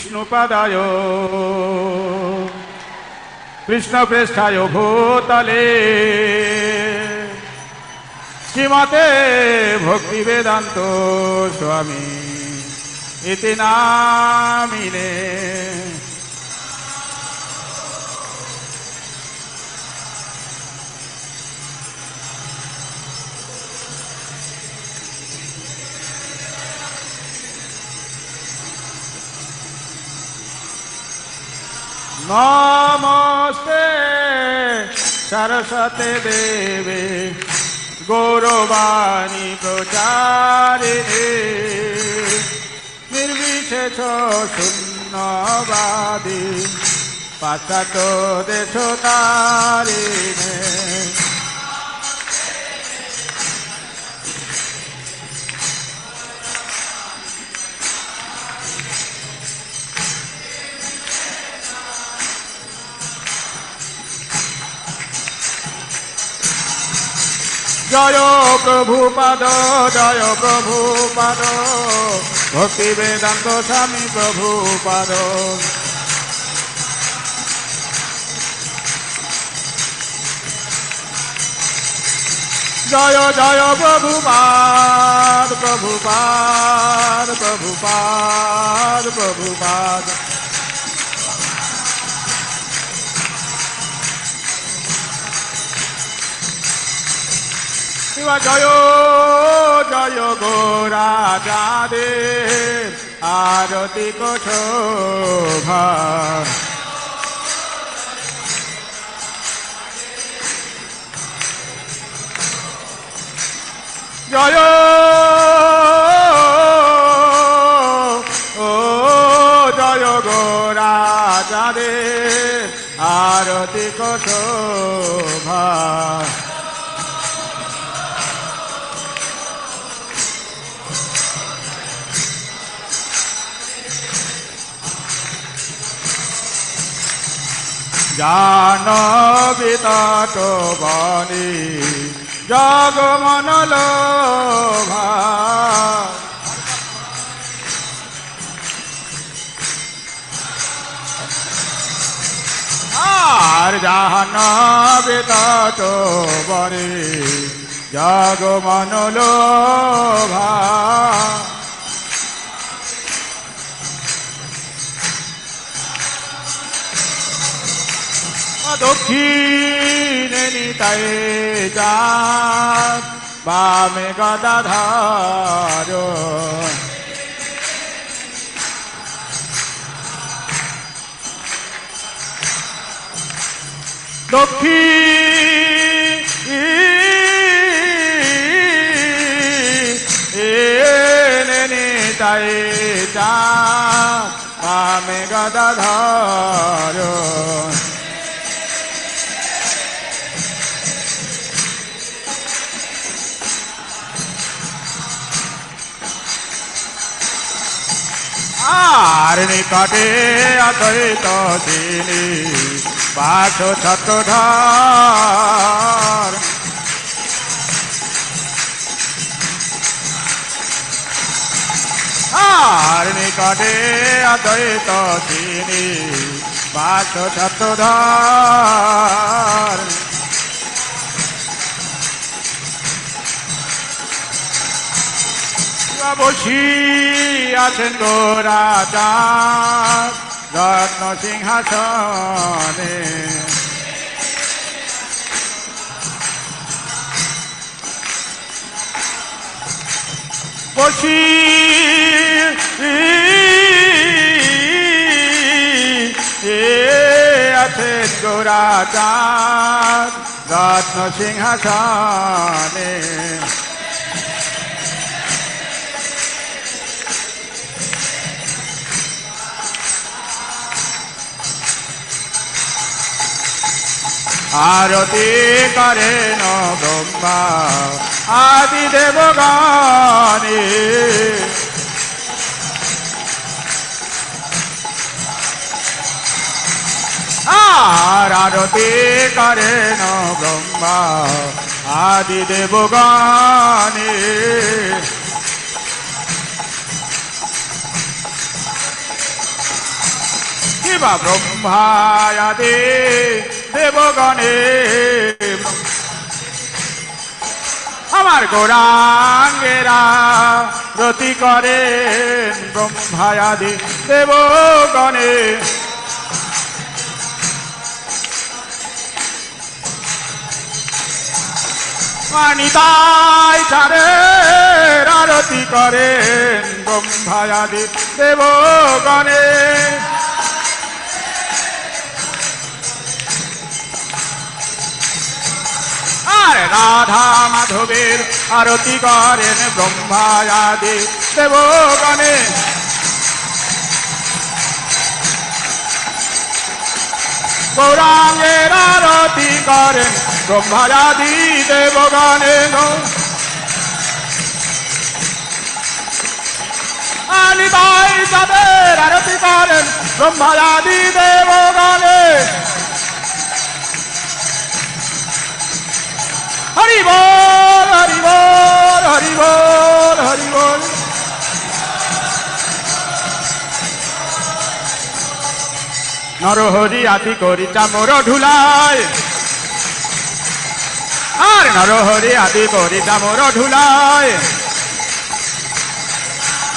विष्णुपदाय कृष्णप्रेष्ठाय भूतले श्रीमते भक्तिवेदान्त स्वामी इति नामिने। नमस्ते सरस्वती देवी गौरवाणी प्रचारिणे निर्विशेष शून्यवादी पाश्चात्य देशतारिणे। जय प्रभुपाद भक्ति वेदांत स्वामी प्रभुपाद। जय जय प्रभुपाद प्रभुपाद प्रभुपाद प्रभुपाद। जय जय गौराजादे आरती को शोभा। जय जय गौराजादे आरती को शोभा। जानवितात बनी जग मन लोभा। আর जानवितात बनी जग मन लोभा। दक्षिणे निताय चाँद बामे गदाधर। दक्षिणे निताय चाँद बामे गदाधर। আর নিকটে অদ্বৈত তিনি বাস ছত্রধর। আর নিকটে অদ্বৈত তিনি বাস ছত্রধর। বসি আছেন গোরাচাঁদ রত্ন সিংহাসনে। বসি আছেন গোরাচাঁদ রত্ন সিংহাসনে। आरती करेन ब्रह्मा आदि देवगणे। आरती करेन ब्रह्मा आदि देवगणे। শিবা ব্রহ্মায়াদে দেবগণে আমার গৌরাঙ্গেরা রতি করেন ব্রহ্মায়াদি দেবগণে নিতাই চারের আরতি করেন ব্রহ্মায়াদি দেবগণে আর রাধা মাধবের আরতি করেন ব্রহ্মায়াদি দেবগণে গৌরাঙ্গের আরতি করেন ব্রহ্মায়াদি দেবগণে নিতাই চাঁদের আরতি করেন ব্রহ্মায়াদি দেবগণে হরি বল হরি বল হরি বল হরি বল নরহরি আদি করি চামর ঢুলায় আর নরহরি আদি করি চামর ঢুলায়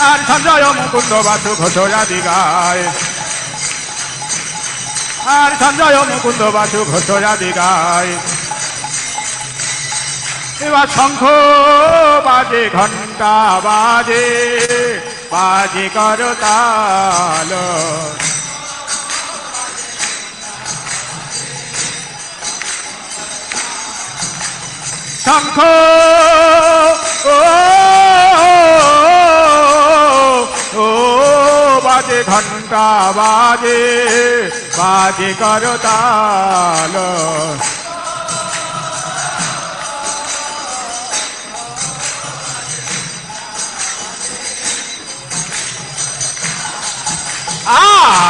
আর সঞ্জয় মুকুন্দ বাসু ঘোষরাদি গায় আর সঞ্জয় মুকুন্দ বাসু ঘোষরাদি গায় এবার শঙ্খ বাজে ঘন্টা বাজে বাজে করতাল শঙ্খ ও বাজে ঘন্টা বাজে বাজে করতাল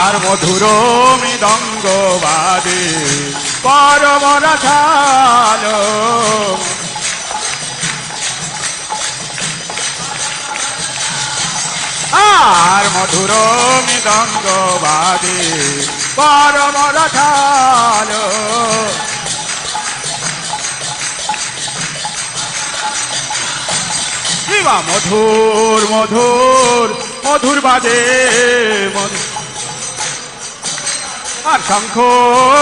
আর মধুর মৃদঙ্গ বাজে পরম রসাল আর মধুর মৃদঙ্গ বাজে পরম রসাল শিবা মধুর মধুর মধুর বাজে আর শঙ্খ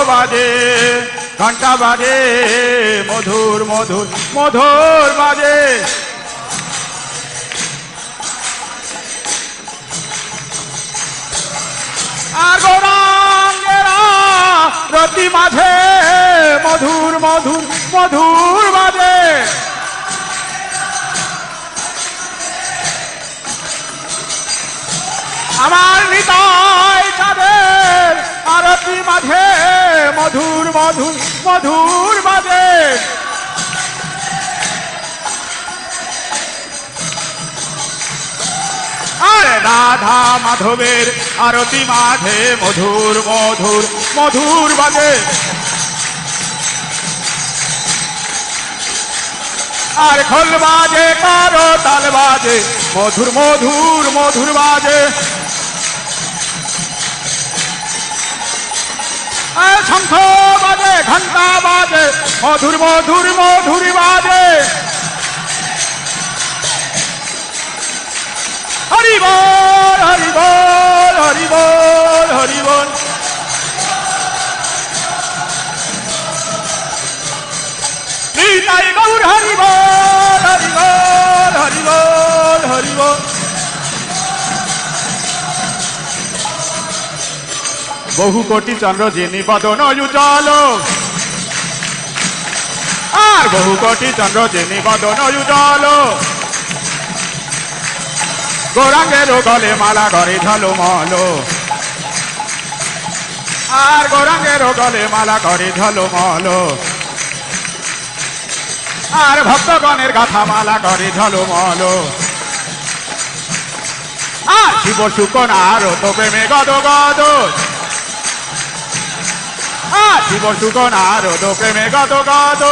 বাজে ঘন্টা বাজে মধুর মধুর মধুর বাজে আর গৌরাঙ্গেরা রতি মাঝে মধুর মধুর মধুর বাজে আমার নিতাই চাঁদের আরতি মাঝে মধুর মধুর মধুর বাজে আর রাধা মাধবের আরতি মাঝে মধুর মধুর মধুর বাজে আর খোল বাজে কারো তাল বাজে মধুর মধুর মধুর বাজে শঙ্খ বাজে ঘন্টা বাজে মধুর মধুর মধুর বাজে হরি বল হরি বল হরি বল হরি বল নিতাই গৌর হরি বল হরি বল হরি বল হরি বল বহু কোটি চন্দ্র যিনি বদন উজ্জ্বল আর বহু কোটি চন্দ্র যিনি বদন উজ্জ্বল গৌরাঙ্গের গলে মালা করে ঝলমল আর গৌরাঙ্গের গলে মালা করে ঝলমল আর ভক্তগণের গাথা মালা করে ঝলমল আর শিব শুকন আর তো প্রেমে গদ গদ আর শিব শুকন আর তো প্রেমে গদ গদ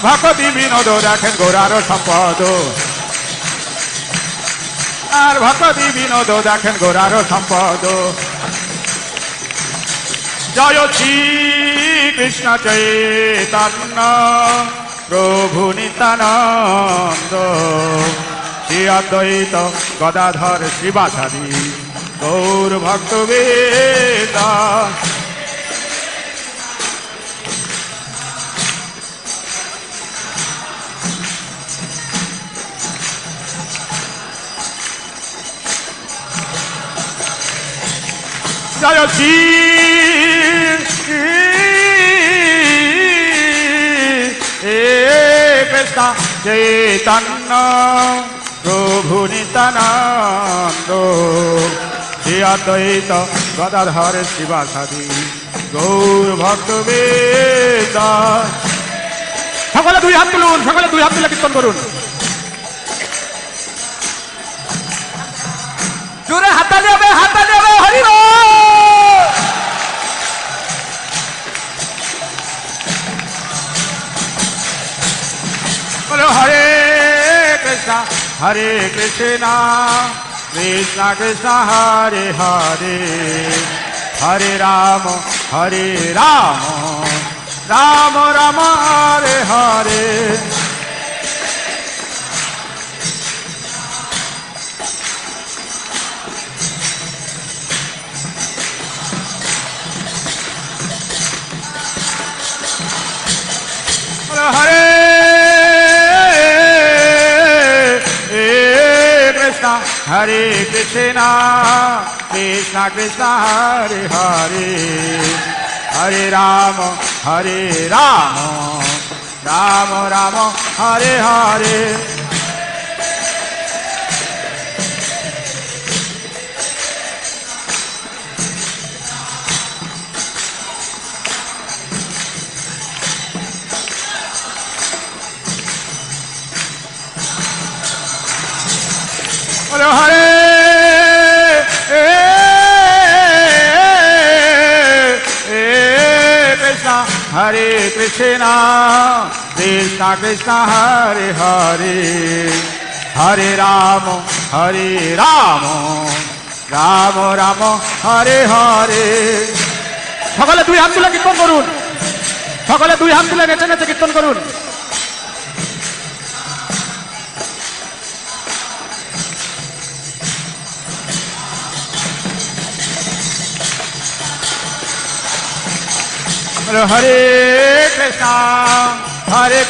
ভক্তি বিনোদ দেখেন গোরার সম্পদ আর ভক্তি বিনোদ দেখেন গোরার সম্পদ। জয় শ্রী কৃষ্ণ চৈতন্য প্রভু নিত্যানন্দ, শ্রী অদ্বৈত গদাধর শিবাসাদি গৌর ভক্তবৃন্দ। জয় শ্রী কৃষ্ণ চৈতন্য প্রভু নিত্যানন্দ, শ্রী অদ্বৈত গদাধর শিবাসাদি গৌর ভক্তবৃন্দ। সকলে দুই হাত তুলুন, সকলে দুই হাত তুলে কীর্তন করুন। জোরে হাততালি হবে, হাততালি হবে। হরি বল। বলো হরে কৃষ্ণ হরে কৃষ্ণ কৃষ্ণ কৃষ্ণ হরে হরে, হরে রাম রাম রাম হরে হরে। হরে কৃষ্ণ হরে কৃষ্ণ কৃষ্ণ কৃষ্ণ হরে হরে, হরে রাম রাম রাম হরে হরে। হরে হরে কৃষ্ণ হরে কৃষ্ণ কৃষ্ণ কৃষ্ণ হরে হরে, হরে রাম রাম রাম হরে হরে। সকলে দুই হাত তুলে কীর্তন করুন, সকলে দুই হাত তুলে নেচে নেচে কীর্তন করুন। হরে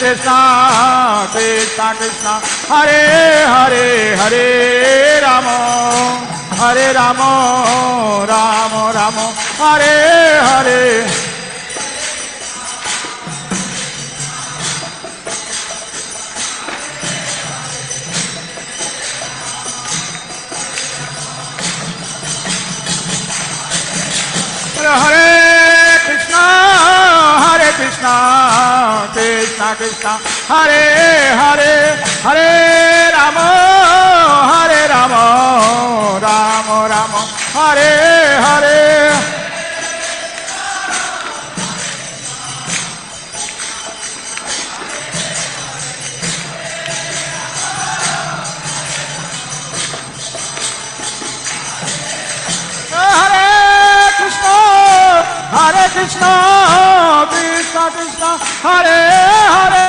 কৃষ্ণ কৃষ্ণ কৃষ্ণ হরে হরে, হরে রাম রাম রাম হরে হরে। হরে কৃষ্ণ কৃষ্ণ কৃষ্ণ হরে হরে, হরে Ram Ram Ram Hare Hare. Hare Krishna, Krishna Krishna, Hare Hare.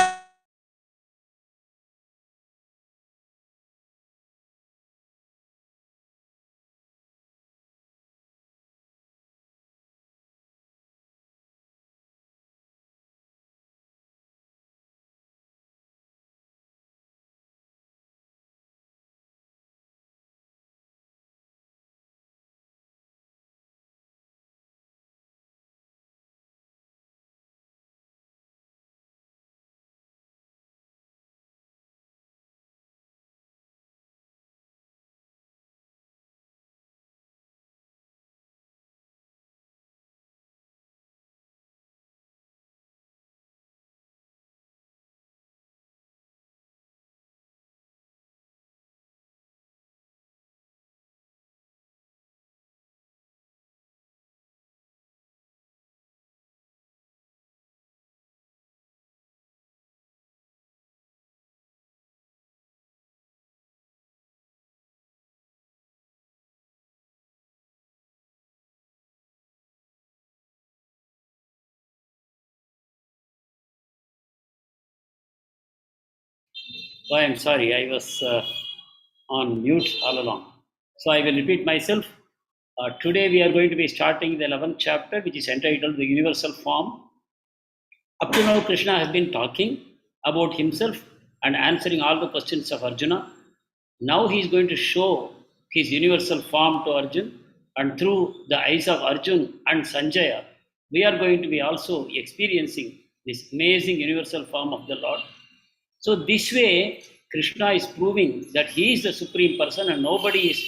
Oh, I'm sorry, I was on mute all along. So I will repeat myself. Today we are going to be starting the 11th chapter, which is entitled The Universal Form. Up to now, Krishna has been talking about himself and answering all the questions of Arjuna. Now he is going to show his universal form to Arjun, and through the eyes of Arjun and Sanjaya, we are going to be also experiencing this amazing universal form of the Lord. So this way, Krishna is proving that he is the supreme person and nobody is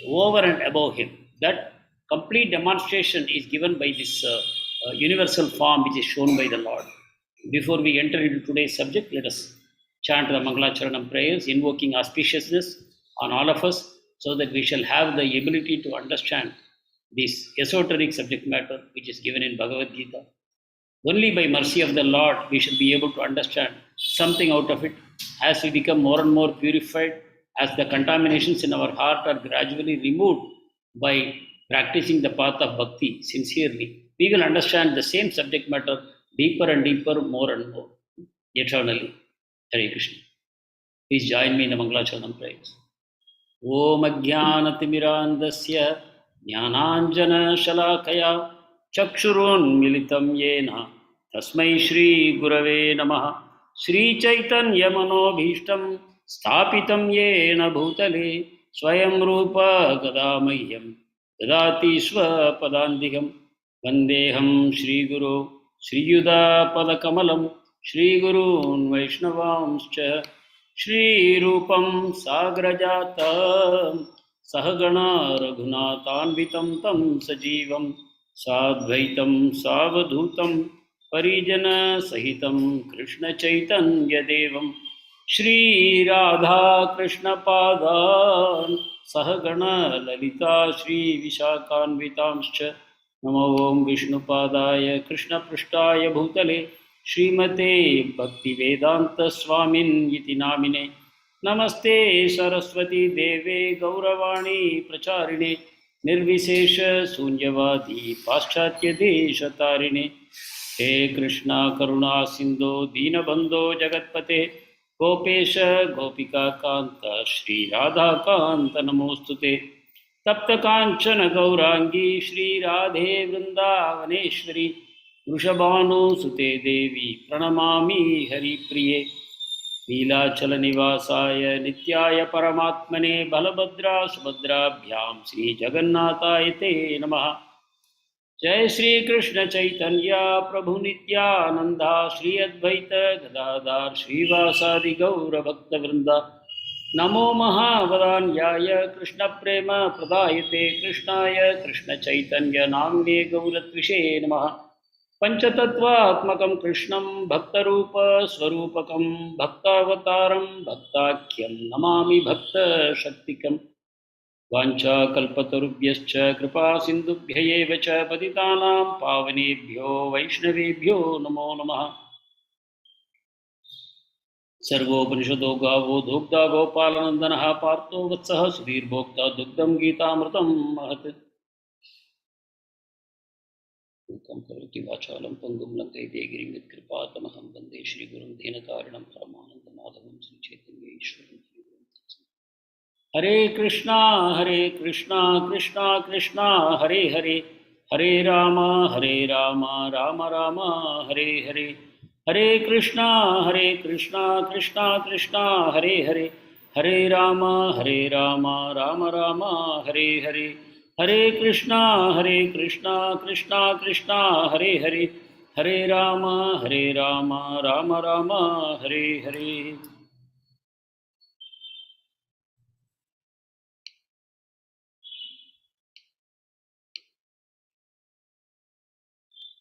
over and above him. That complete demonstration is given by this universal form which is shown by the Lord. Before we enter into today's subject, let us chant the Mangalacharanam prayers, invoking auspiciousness on all of us so that we shall have the ability to understand this esoteric subject matter which is given in Bhagavad Gita. Only by mercy of the Lord we shall be able to understand something out of it. As we become more and more purified, as the contaminations in our heart are gradually removed by practicing the path of bhakti sincerely, we will understand the same subject matter deeper and deeper, more and more, eternally. Hare Krishna. Please join me in the Mangalacharanam prayers. Om Ajnanatimirandasya Jnananjana Shalakaya Chakshurunmilitam Yena Tasmai Shri Gurave Namaha Shri Chaitanya Manobhishtam Sthapitam Yena Bhutale Swayam Rupa Gadamahyam Dadati Swapadandiham Vandeham Shri Guru Shri Yuda Padakamalam Shri Gurun Vaishnavamscha Shri Rupam Sagrajata Sahagana Raghunatanvitam Tam Sajivam Sadvaitam Savadhutam Parijana Sahitam Krishna Chaitanya Devam Shri Radha Krishna Padan Sahagana Lalita Shri Vishakhanvitamscha Namo Om Vishnu Padaya Krishna Prishtaya Bhutale Srimate Bhakti Vedanta Swamin Iti Namine Namaste Saraswati Deve Gauravani Pracharine Nirvisesha Sunyavadi Paschatya Desha Tarine He Krishna Karuna Sindhu Dinabandho Jagatpate Gopesha Gopika Kanta Shri Radha Kanta Namostute Tapta Kanchana Gaurangi Shri Radhe Vrindavaneshwari Vrishabhanu Sute Devi Pranamami Hari Priye Neelachala Nivasaya Nityaya Paramatmane Balabhadra Subhadrabhyam Sri Jagannathaye Te Namaha Jai Shri Krishna Chaitanya Prabhu Nityananda Shri Advaita Gadadhar Shri Vasadi Gaura Bhakta Vrinda Namo Mahavadanyaya Krishna Prema Pradayate Krishnaya Krishna Chaitanya Namne Gauratvishe Namaha Panchatattva-atmakam Krishnam Bhaktarupa Swarupakam Bhaktavataram Bhaktakyam Namami Bhakta Shaktikam Vancha Kalpatarubhyascha Kripa Sindhubhyayevacha cha Patitanam Pavanebhyo Vaishnavebhyo Namo Namaha Sarvopanishado Gavo Dugdha Gopalanandanaha Partho Vatsaha Sudhir Bhokta Dugdam Gitamritam Mahat Kamkarati Vachalam Pangum Lankai Degirim with Kripatamaham Bande Shri Gurum Dhenatarinam Paramananda Madhavam Sri Chaitanya Ishwaram Hare Krishna Krishna Krishna Hare Hare Hare Rama Rama Rama Hare Hare Hare Krishna Krishna Krishna Hare Hare Hare Rama Rama Rama Hare Hare Hare Krishna Krishna Krishna Hare Hare Hare Rama Rama Rama Hare Hare.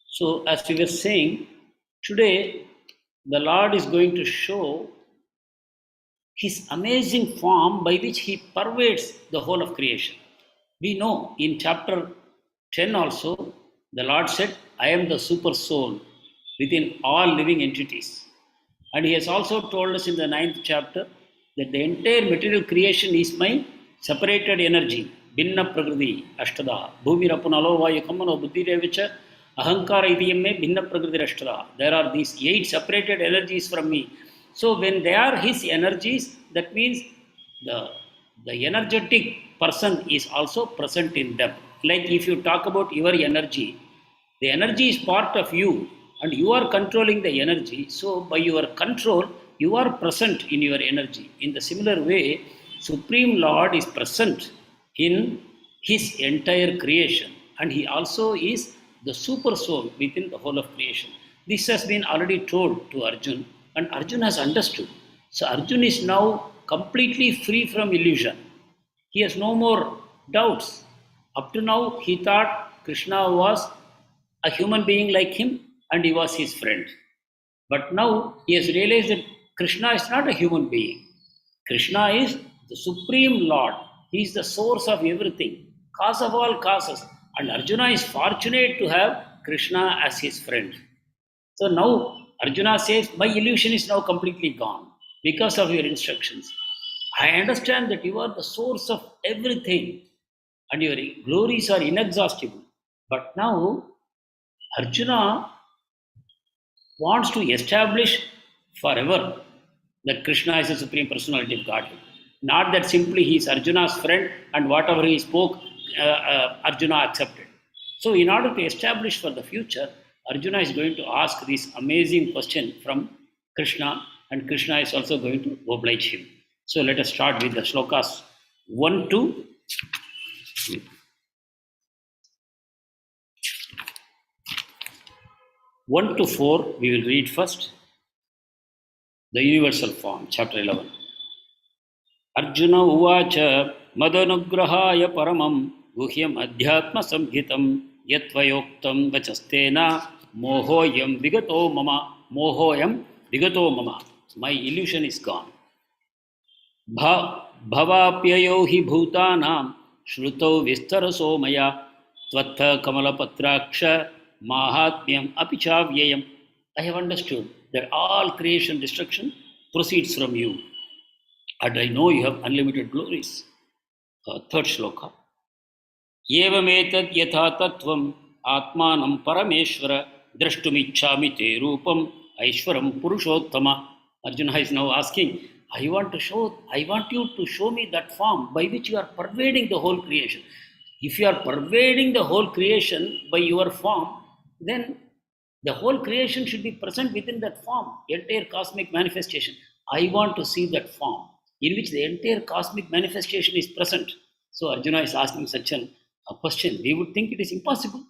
So as we were saying, today the Lord is going to show his amazing form by which he pervades the whole of creation. We know in chapter 10 also, the Lord said, I am the super soul within all living entities. And he has also told us in the 9th chapter that the entire material creation is my separated energy, Binna Prakriti, Ashtada, Bhumi Rapunalo Vayakamano Buddhi Revicha, Ahankara Idiyamme, Binna Prakriti Ashtada. There are these 8 separated energies from me. So when they are his energies, that means the energetic person is also present in them. Like if you talk about your energy, the energy is part of you and you are controlling the energy. So by your control, you are present in your energy. In the similar way, Supreme Lord is present in his entire creation and he also is the super soul within the whole of creation. This has been already told to Arjun and Arjun has understood. So Arjun is now completely free from illusion. He has no more doubts. Up to now, he thought Krishna was a human being like him and he was his friend. But now he has realized that Krishna is not a human being. Krishna is the Supreme Lord. He is the source of everything, cause of all causes. And Arjuna is fortunate to have Krishna as his friend. So now Arjuna says, my illusion is now completely gone because of your instructions. I understand that you are the source of everything and your glories are inexhaustible. But now Arjuna wants to establish forever that Krishna is the Supreme Personality of Godhead. Not that simply he is Arjuna's friend and whatever he spoke, Arjuna accepted. So, in order to establish for the future, Arjuna is going to ask this amazing question from Krishna, and Krishna is also going to oblige him. So, let us start with the shlokas 1 to 1 to 4. We will read first the universal form, chapter 11. Arjuna uvacha madanugrahaya paramam guhyam adhyatma samhitam yatvayoktam vachastena mohoyam vigato mama. My illusion is gone. Bhavapyayo hi bhutanam shrutau vistaraso maya tvattha kamalapatraksha mahatmyam apichavyayam. I have understood that all creation destruction proceeds from you. And I know you have unlimited glories. Third shloka. Evametad yatha tattvam atmanam parameshvara drashtumichhami te rupam aishwaram purushottama. Arjuna is now asking, I want you to show me that form by which you are pervading the whole creation. If you are pervading the whole creation by your form, then the whole creation should be present within that form, entire cosmic manifestation. I want to see that form in which the entire cosmic manifestation is present. So Arjuna is asking such a question. We would think it is impossible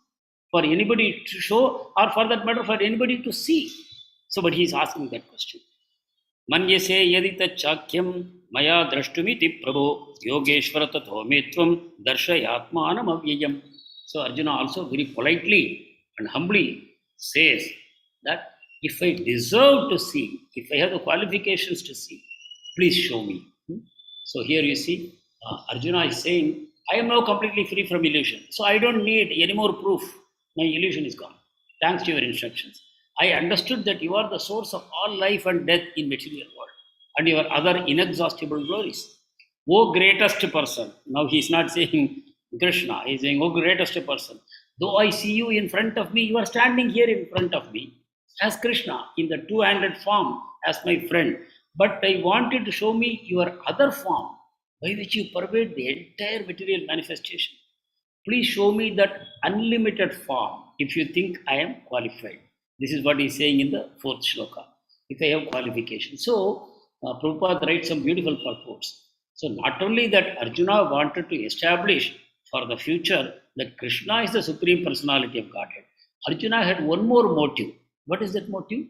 for anybody to show, or for that matter, for anybody to see. So, but he is asking that question. Manyase yadita chakyam maya drashtumiti prabho yogeshvara tatho metvam darshayatmanam avyayam. So Arjuna also very politely and humbly says that if I deserve to see, if I have the qualifications to see, please show me. So here you see, Arjuna is saying, I am now completely free from illusion. So I don't need any more proof. My illusion is gone. Thanks to your instructions. I understood that you are the source of all life and death in material world and your other inexhaustible glories. O greatest person. Now he is not saying Krishna. He is saying, O greatest person. Though I see you in front of me, you are standing here in front of me as Krishna in the two-handed form as my friend. But I wanted to show me your other form by which you pervade the entire material manifestation. Please show me that unlimited form if you think I am qualified. This is what he is saying in the fourth shloka. If I have qualification. So, Prabhupada writes some beautiful purports. So, not only that Arjuna wanted to establish for the future that Krishna is the Supreme Personality of Godhead, Arjuna had one more motive. What is that motive?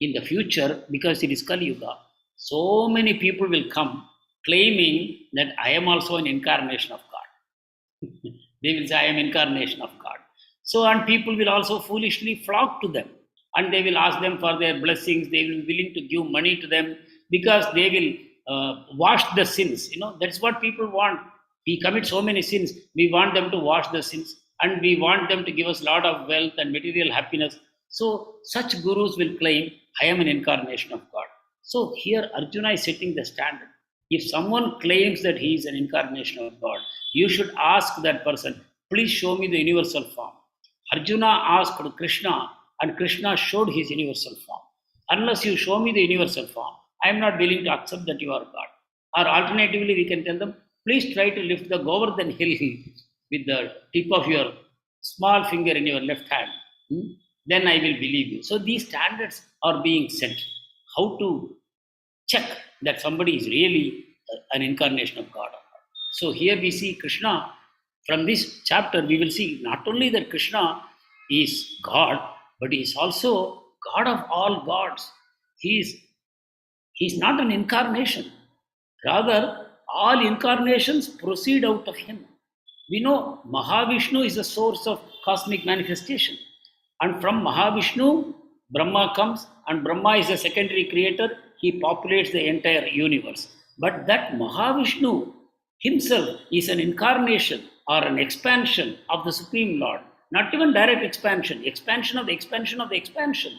In the future, because it is Kali Yuga, so many people will come claiming that I am also an incarnation of God. They will say, I am incarnation of God. So, and people will also foolishly flock to them and they will ask them for their blessings. They will be willing to give money to them because they will wash the sins. That's what people want. We commit so many sins. We want them to wash the sins and we want them to give us a lot of wealth and material happiness. So, such gurus will claim, I am an incarnation of God. So, here Arjuna is setting the standard. If someone claims that he is an incarnation of God, you should ask that person, please show me the universal form. Arjuna asked Krishna and Krishna showed his universal form. Unless you show me the universal form, I am not willing to accept that you are God. Or alternatively, we can tell them, please try to lift the Govardhan hill with the tip of your small finger in your left hand. Then I will believe you. So these standards are being set. How to check that somebody is really an incarnation of God or not. So here we see Krishna. From this chapter, we will see not only that Krishna is God, but he is also God of all gods. He is not an incarnation. Rather, all incarnations proceed out of him. We know Mahavishnu is the source of cosmic manifestation. And from Mahavishnu, Brahma comes, and Brahma is a secondary creator. He populates the entire universe. But that Mahavishnu himself is an incarnation or an expansion of the Supreme Lord. Not even direct expansion, expansion of the expansion of the expansion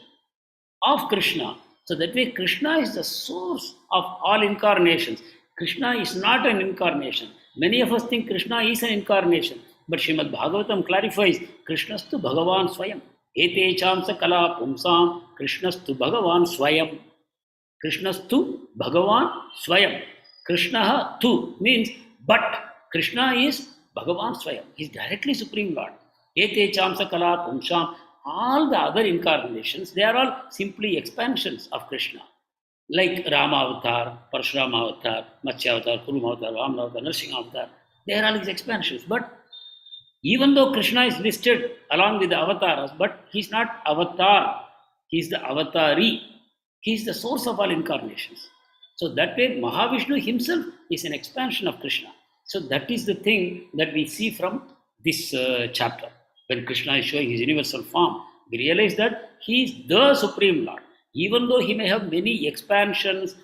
of Krishna. So that way, Krishna is the source of all incarnations. Krishna is not an incarnation. Many of us think Krishna is an incarnation. But Srimad Bhagavatam clarifies, Krishnastu Bhagavan Swayam. Ete chamsa kala pumsam Krishnastu Bhagavan Swayam. Krishnastu Bhagavan Swayam. Krishna tu means but. Krishna is Bhagavan Swayam. He is directly Supreme Lord. Ete chamsa kala pumsam. All the other incarnations, they are all simply expansions of Krishna. Like Rama Avatar, Parshurama Avatar, Matsya Avatar, Kuruma Avatar, Vamana Avatar, Nrsimha Avatar. They are all his expansions. But even though Krishna is listed along with the avatars, but he is not avatar, he is the avatari. He is the source of all incarnations. So that way, Mahavishnu himself is an expansion of Krishna. So that is the thing that we see from this chapter. When Krishna is showing his universal form, we realize that he is the Supreme Lord. Even though he may have many expansions,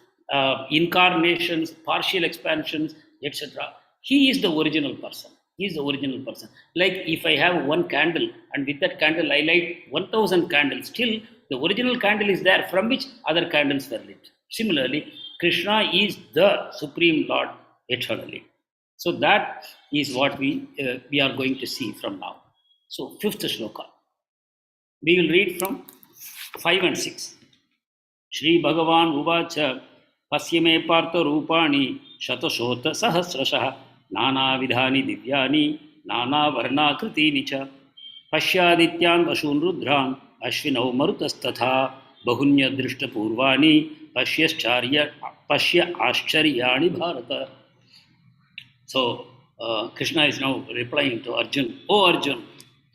incarnations, partial expansions, etc., he is the original person. He is the original person. Like if I have one candle and with that candle I light 1000 candles, still the original candle is there from which other candles were lit. Similarly, Krishna is the Supreme Lord eternally. So that is what we are going to see from now. So, fifth shloka. We will read from 5 and 6. Shri Bhagavan Uvacha Pasyame Partha Rupani Shatashota Sahasrasha Nana Vidhani Divyani Nana Varna Kriti Nicha Pashyadityan Vashun Rudran Ashvinau Marutastatha Bahunya Drishta Purvani Pashya Ashcharyani Bharata. So, Krishna is now replying to Arjun. Oh Arjun,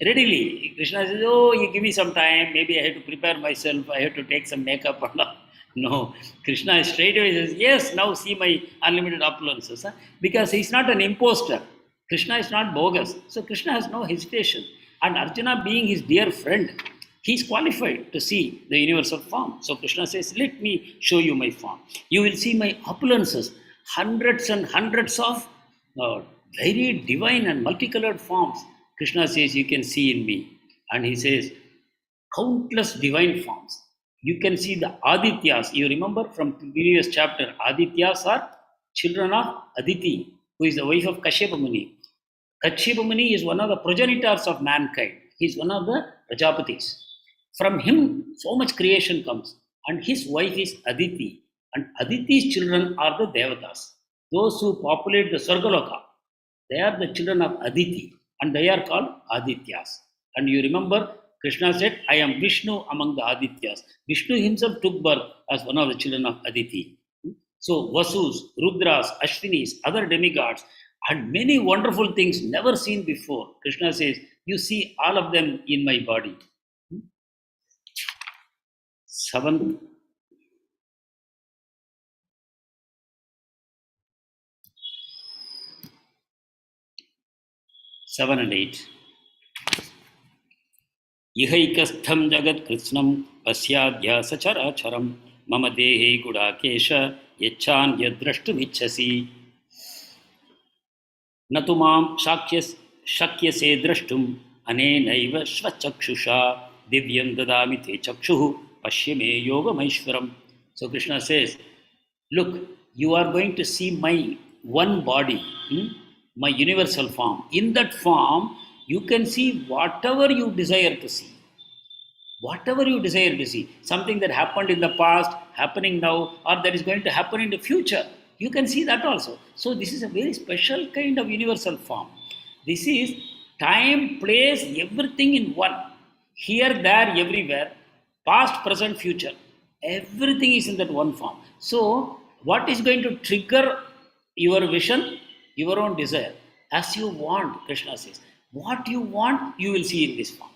readily, Krishna says, oh, you give me some time, maybe I have to prepare myself, I have to take some makeup or not. No, Krishna straight away says, yes, now see my unlimited opulences. Because he is not an imposter. Krishna is not bogus. So Krishna has no hesitation. And Arjuna being his dear friend, he is qualified to see the universal form. So Krishna says, let me show you my form. You will see my opulences, hundreds and hundreds of very divine and multicolored forms. Krishna says, you can see in me. And he says, countless divine forms. You can see the Adityas. You remember from the previous chapter, Adityas are children of Aditi, who is the wife of Kashyapa Muni. Kashyapa Muni is one of the progenitors of mankind. He is one of the Prajapatis. From him, so much creation comes. And his wife is Aditi. And Aditi's children are the Devatas. Those who populate the Sargaloka, they are the children of Aditi. And they are called Adityas. And you remember, Krishna said, I am Vishnu among the Adityas. Vishnu himself took birth as one of the children of Aditi. So Vasus, Rudras, Ashwinis, other demigods, and many wonderful things never seen before. Krishna says, you see all of them in my body. Seventh. Seven and 8. Ihaikastham jagat krishnam pasyadya sacharacharam mama dehe gudakesha yachan yadrashtu vichasi natumam shakyase drashtum anenaiva svachakshusha divyam dadami te chakshuhu pashyame yogamaishwaram. So Krishna says, look, you are going to see my one body, my universal form. In that form, you can see whatever you desire to see. Whatever you desire to see, something that happened in the past, happening now, or that is going to happen in the future, you can see that also. So, this is a very special kind of universal form. This is time, place, everything in one. Here, there, everywhere, past, present, future. Everything is in that one form. So, what is going to trigger your vision? Your own desire. As you want, Krishna says. What you want, you will see in this form.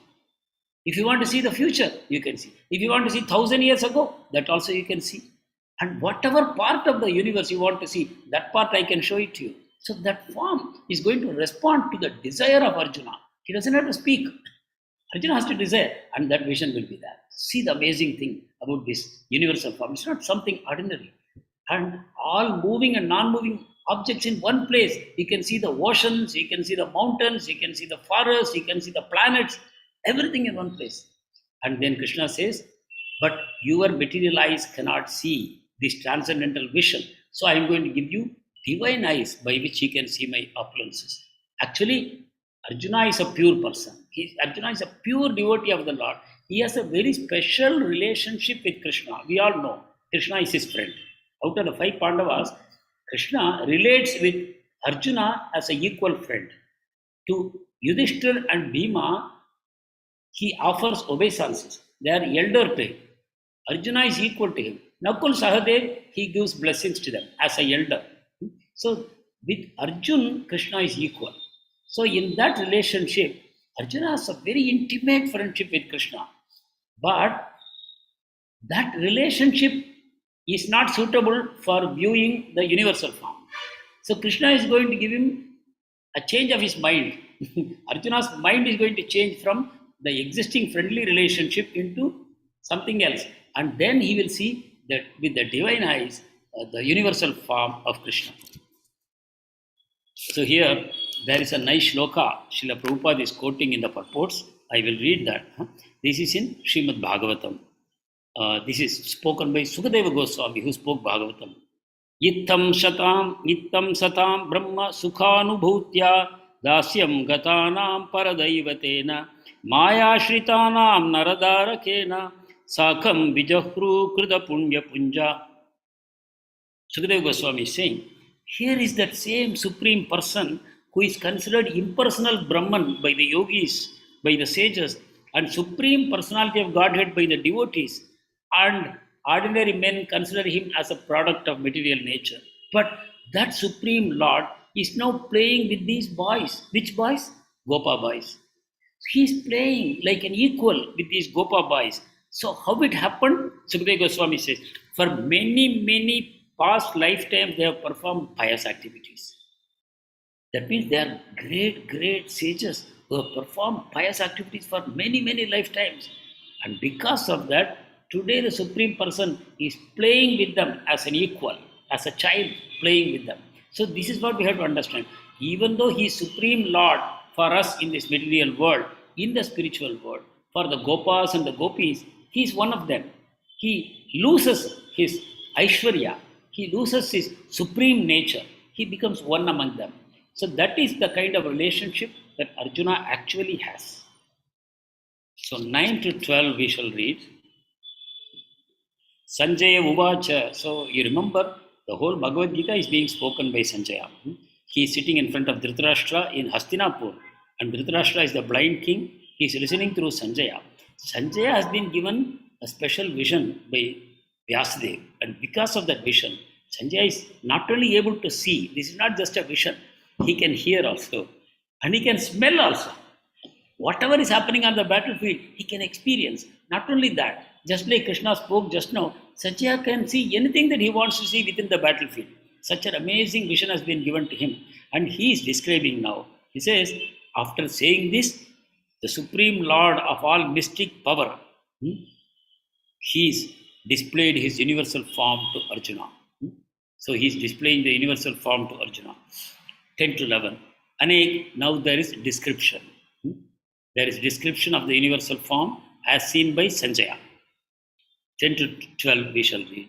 If you want to see the future, you can see. If you want to see 1,000 years ago, that also you can see. And whatever part of the universe you want to see, that part I can show it to you. So that form is going to respond to the desire of Arjuna. He doesn't have to speak. Arjuna has to desire, and that vision will be there. See the amazing thing about this universal form. It's not something ordinary. And all moving and non-moving objects in one place. You can see the oceans, you can see the mountains, you can see the forests, you can see the planets, everything in one place. And then Krishna says, but your material eyes cannot see this transcendental vision. So I am going to give you divine eyes by which you can see my opulences. Actually, Arjuna is a pure person. Arjuna is a pure devotee of the Lord. He has a very special relationship with Krishna. We all know Krishna is his friend. Out of the 5 Pandavas, Krishna relates with Arjuna as an equal friend. To Yudhishthir and Bhima, he offers obeisances. They are elder to him. Arjuna is equal to him. Nakul Sahadev, he gives blessings to them as an elder. So with Arjun, Krishna is equal. So in that relationship, Arjuna has a very intimate friendship with Krishna. But that relationship is not suitable for viewing the universal form. So Krishna is going to give him a change of his mind. Arjuna's mind is going to change from the existing friendly relationship into something else. And then he will see that with the divine eyes, the universal form of Krishna. So here, there is a nice shloka Srila Prabhupada is quoting in the purports. I will read that. This is in Srimad Bhagavatam. This is spoken by Sukadeva Goswami, who spoke Bhagavatam. Yittam satam brahma sukhanubhutya dasyam gatanam paradaivatena maya shritanam naradarakena sakham vijahru krida punya punja. Sukadeva Goswami is saying, here is that same supreme person who is considered impersonal Brahman by the yogis, by the sages, and supreme personality of Godhead by the devotees, and ordinary men consider him as a product of material nature. But that supreme Lord is now playing with these boys. Which boys? Gopa boys. He is playing like an equal with these Gopa boys. So how it happened? Sukadeva Goswami says, for many past lifetimes they have performed pious activities. That means they are great sages who have performed pious activities for many lifetimes. And because of that, today the Supreme Person is playing with them as an equal, as a child playing with them. So this is what we have to understand. Even though he is Supreme Lord for us in this material world, in the spiritual world, for the Gopas and the Gopis, he is one of them. He loses his Aishwarya. He loses his supreme nature. He becomes one among them. So that is the kind of relationship that Arjuna actually has. So 9 to 12 we shall read. Sanjaya Uvacha. So you remember the whole Bhagavad Gita is being spoken by Sanjaya. He is sitting in front of Dhritarashtra in Hastinapur. And Dhritarashtra is the blind king. He is listening through Sanjaya. Sanjaya has been given a special vision by Vyasadeva. And because of that vision, Sanjaya is not only able to see, this is not just a vision, he can hear also. And he can smell also. Whatever is happening on the battlefield, he can experience. Not only that, just like Krishna spoke just now, Sanjaya can see anything that he wants to see within the battlefield. Such an amazing vision has been given to him. And he is describing now. He says, after saying this, the Supreme Lord of all mystic power, he's displayed his universal form to Arjuna. So he's displaying the universal form to Arjuna. 10 to 11. Anek, now there is description. There is description of the universal form as seen by Sanjaya. 10 to 12 we shall read.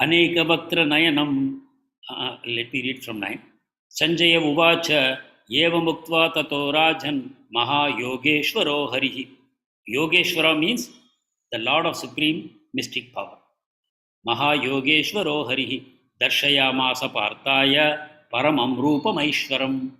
Aneka Vaktra Nayanam. Let me read from 9. Sanjaya Uvacha Eva Muktva Tato Rajan Maha Yogeshwaro Harihi Yogeshwara means the Lord of Supreme Mystic Power. Mahayogeshwaro Harihi Darshayamasa Partaya Paramam Rupamaishwaram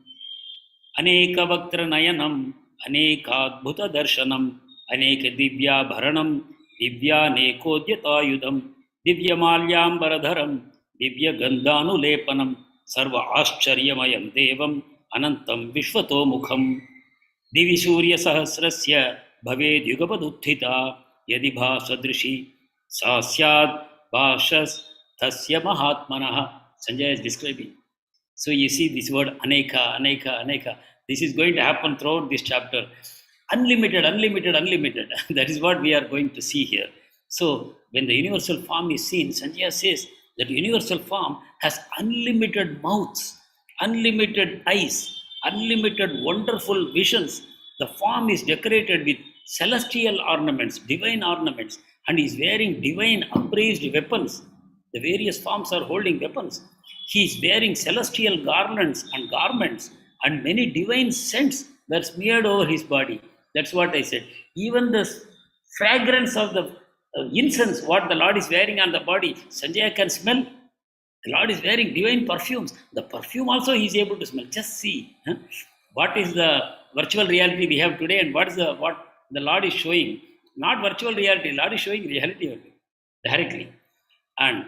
Anekavaktra Nayanam Anekadbhuta Darshanam Aneka Divya Bharanam Divya Nekodyatayudam Divya Malyambaradharam Divya Gandhanu Lepanam Sarva Ascharyamayam Devam Anantam Vishwato Mukham Divi Surya Sahasrasya Bhaved Yugapaduttita Yadi Bhasadrishi Sasyad Bhashas Tasya Mahatmanaha. Sanjay is describing. So you see this word Aneka, Aneka, Aneka. This is going to happen throughout this chapter. Unlimited, unlimited, unlimited. That is what we are going to see here. So when the universal form is seen, Sanjaya says that universal form has unlimited mouths, unlimited eyes, unlimited wonderful visions. The form is decorated with celestial ornaments, divine ornaments, and is wearing divine upraised weapons. The various forms are holding weapons. He is wearing celestial garlands and garments, and many divine scents were smeared over his body. That's what I said. Even the fragrance of the incense, what the Lord is wearing on the body, Sanjaya can smell. The Lord is wearing divine perfumes. The perfume also he is able to smell. Just see what is the virtual reality we have today, and what the Lord is showing. Not virtual reality. Lord is showing reality only, directly, and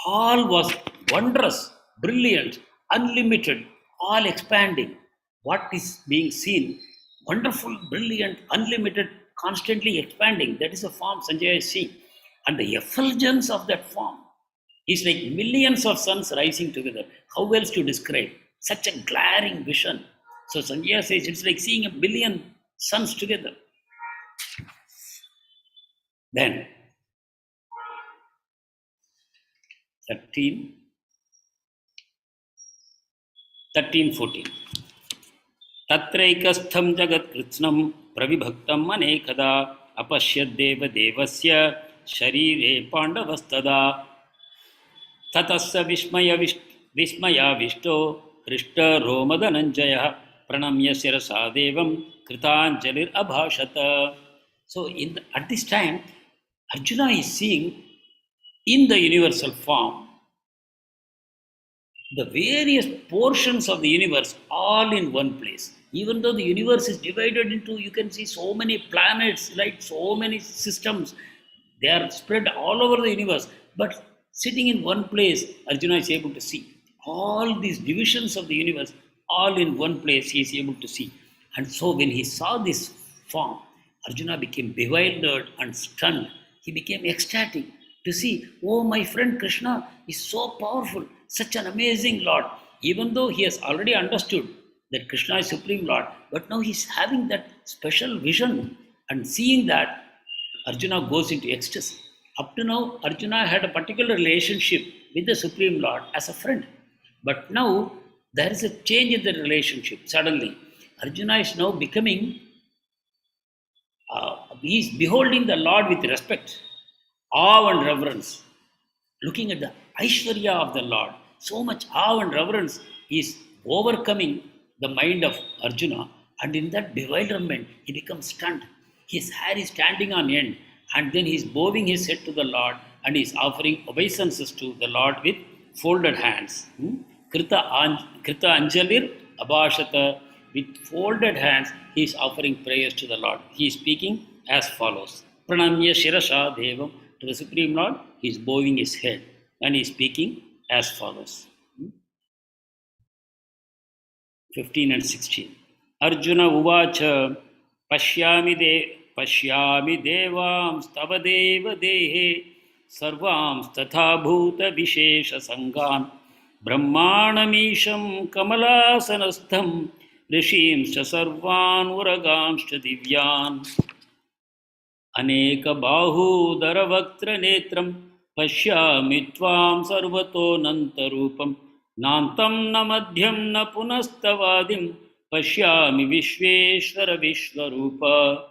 all was wondrous, brilliant, unlimited, all expanding. What is being seen? Wonderful, brilliant, unlimited, constantly expanding. That is the form Sanjaya is seeing. And the effulgence of that form is like millions of suns rising together. How else to describe such a glaring vision? So Sanjaya says it's like seeing a billion suns together. Then 13, 14. तत्रैकस्थं जगत्कृत्स्नं प्रविभक्तम् अनेकदा अपश्यद्देव देवस्य शरीरे पाण्डवस्तदा ततस्य विस्मयाविष्टो हृष्टरोमधनञ्जयः प्रणम्य शिरसा देवं कृताञ्जलिरभाषत. So at this time, Arjuna is seeing in the universal form the various portions of the universe all in one place. Even though the universe is divided into, you can see so many planets, like so many systems, they are spread all over the universe. But sitting in one place, Arjuna is able to see all these divisions of the universe all in one place. He is able to see. And so when he saw this form, Arjuna became bewildered and stunned. He became ecstatic to see, oh, my friend Krishna is so powerful, such an amazing Lord. Even though he has already understood that Krishna is Supreme Lord, but now he's having that special vision, and seeing that, Arjuna goes into ecstasy. Up to now, Arjuna had a particular relationship with the Supreme Lord as a friend. But now, there is a change in the relationship. Suddenly, Arjuna is now becoming, he is beholding the Lord with respect, awe and reverence, looking at the Aishwarya of the Lord. So much awe and reverence is overcoming the mind of Arjuna, and in that bewilderment, he becomes stunned. His hair is standing on end, and then he is bowing his head to the Lord, and he is offering obeisances to the Lord with folded hands. Krita Anjalir Abhashata. With folded hands, he is offering prayers to the Lord. He is speaking as follows. Pranamya Shirasha Devam. To the Supreme Lord, he is bowing his head, and he is speaking as follows. 15 and 16. Arjuna Uvacha Pashyami Devam Stava Deva Dehe Sarvam Tatha Bhuta Vishesha Sangan Brahmanamisham Kamalasanastham Rishimscha Sarvan Uragamscha Divyan Aneka Bahudara Vaktra Netram Pashyami Tvam Sarvato Nantarupam Nantam Namadhyam Na Punastavadim Pashyami Vishveshwara Vishwarupa.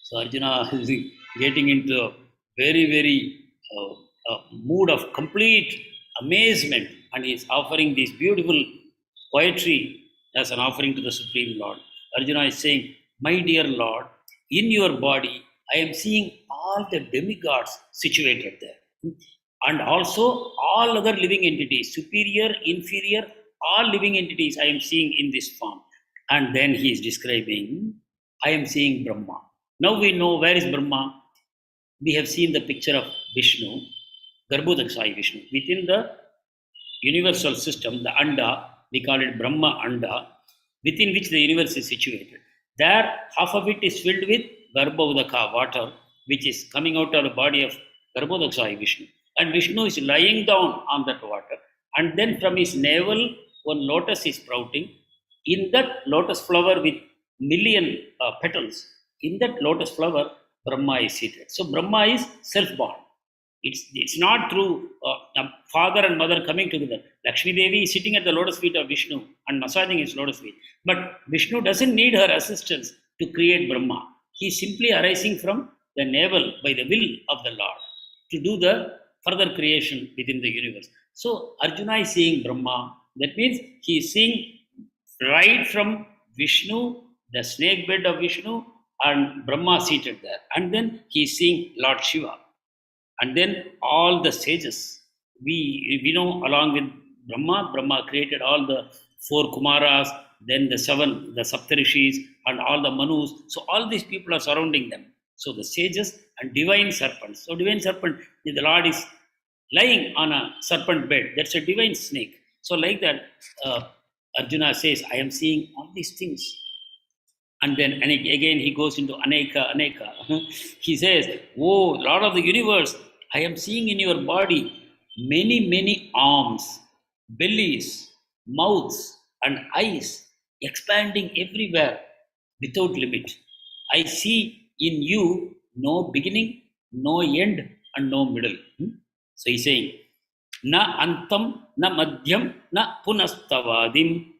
So Arjuna is getting into a very, very mood of complete amazement, and he is offering this beautiful poetry as an offering to the Supreme Lord. Arjuna is saying, my dear Lord, in your body, I am seeing all the demigods situated there. And also all other living entities, superior, inferior, all living entities I am seeing in this form. And then he is describing, I am seeing Brahma. Now we know where is Brahma. We have seen the picture of Vishnu, Garbhodakshai Vishnu. Within the universal system, the Anda, we call it Brahma Anda, within which the universe is situated. There, half of it is filled with Garbhodaka, water, which is coming out of the body of Garbhodakshai Vishnu. And Vishnu is lying down on that water. And then from his navel, one lotus is sprouting. In that lotus flower with million petals, in that lotus flower, Brahma is seated. So Brahma is self-born. It's not through father and mother coming together. Lakshmi Devi is sitting at the lotus feet of Vishnu and massaging his lotus feet. But Vishnu doesn't need her assistance to create Brahma. He is simply arising from the navel by the will of the Lord to do the further creation within the universe. So Arjuna is seeing Brahma. That means he is seeing right from Vishnu, the snake bed of Vishnu, and Brahma seated there. And then he is seeing Lord Shiva. And then all the sages, we know along with Brahma created all the four Kumaras, then the seven, the Saptarishis, and all the Manus. So all these people are surrounding them. So the sages and divine serpents. So divine serpent, the Lord is lying on a serpent bed. That's a divine snake. So like that, Arjuna says, I am seeing all these things. And then and again he goes into Aneka. He says, oh, Lord of the universe, I am seeing in your body many arms, bellies, mouths, and eyes expanding everywhere without limit. I see in you no beginning, no end, and no middle. So he's saying, na antam, na madhyam, na punastavadim,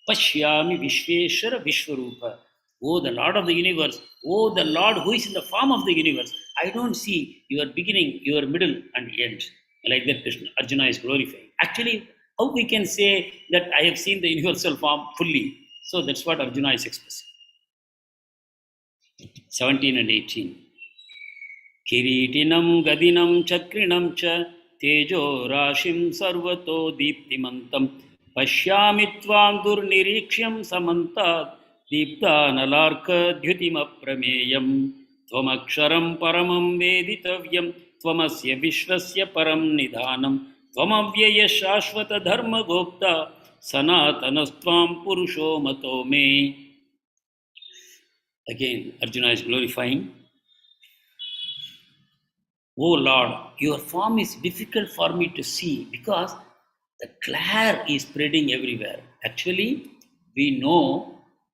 pashyami vishveshwara vishwarupa. Oh, the Lord of the universe, oh, the Lord who is in the form of the universe, I don't see your beginning, your middle, and end. Like that, Krishna, Arjuna is glorifying. Actually, how we can say that I have seen the universal form fully? So that's what Arjuna is expressing. 17 and 18. Kiritinam gadinam chakrinam cha tejo rashim sarvato deeptimantam pashyami tvam durniriksham samantat Deeptanalarka dhyutimaprameyam Tvamaksharam paramam veditavyam Tvamasya vishvasya param nidhanam Tvamavyaya shashvata dharma gopta Sanatanastvam purusho mato me. Again, Arjuna is glorifying. Oh Lord, your form is difficult for me to see because the glare is spreading everywhere. Actually, we know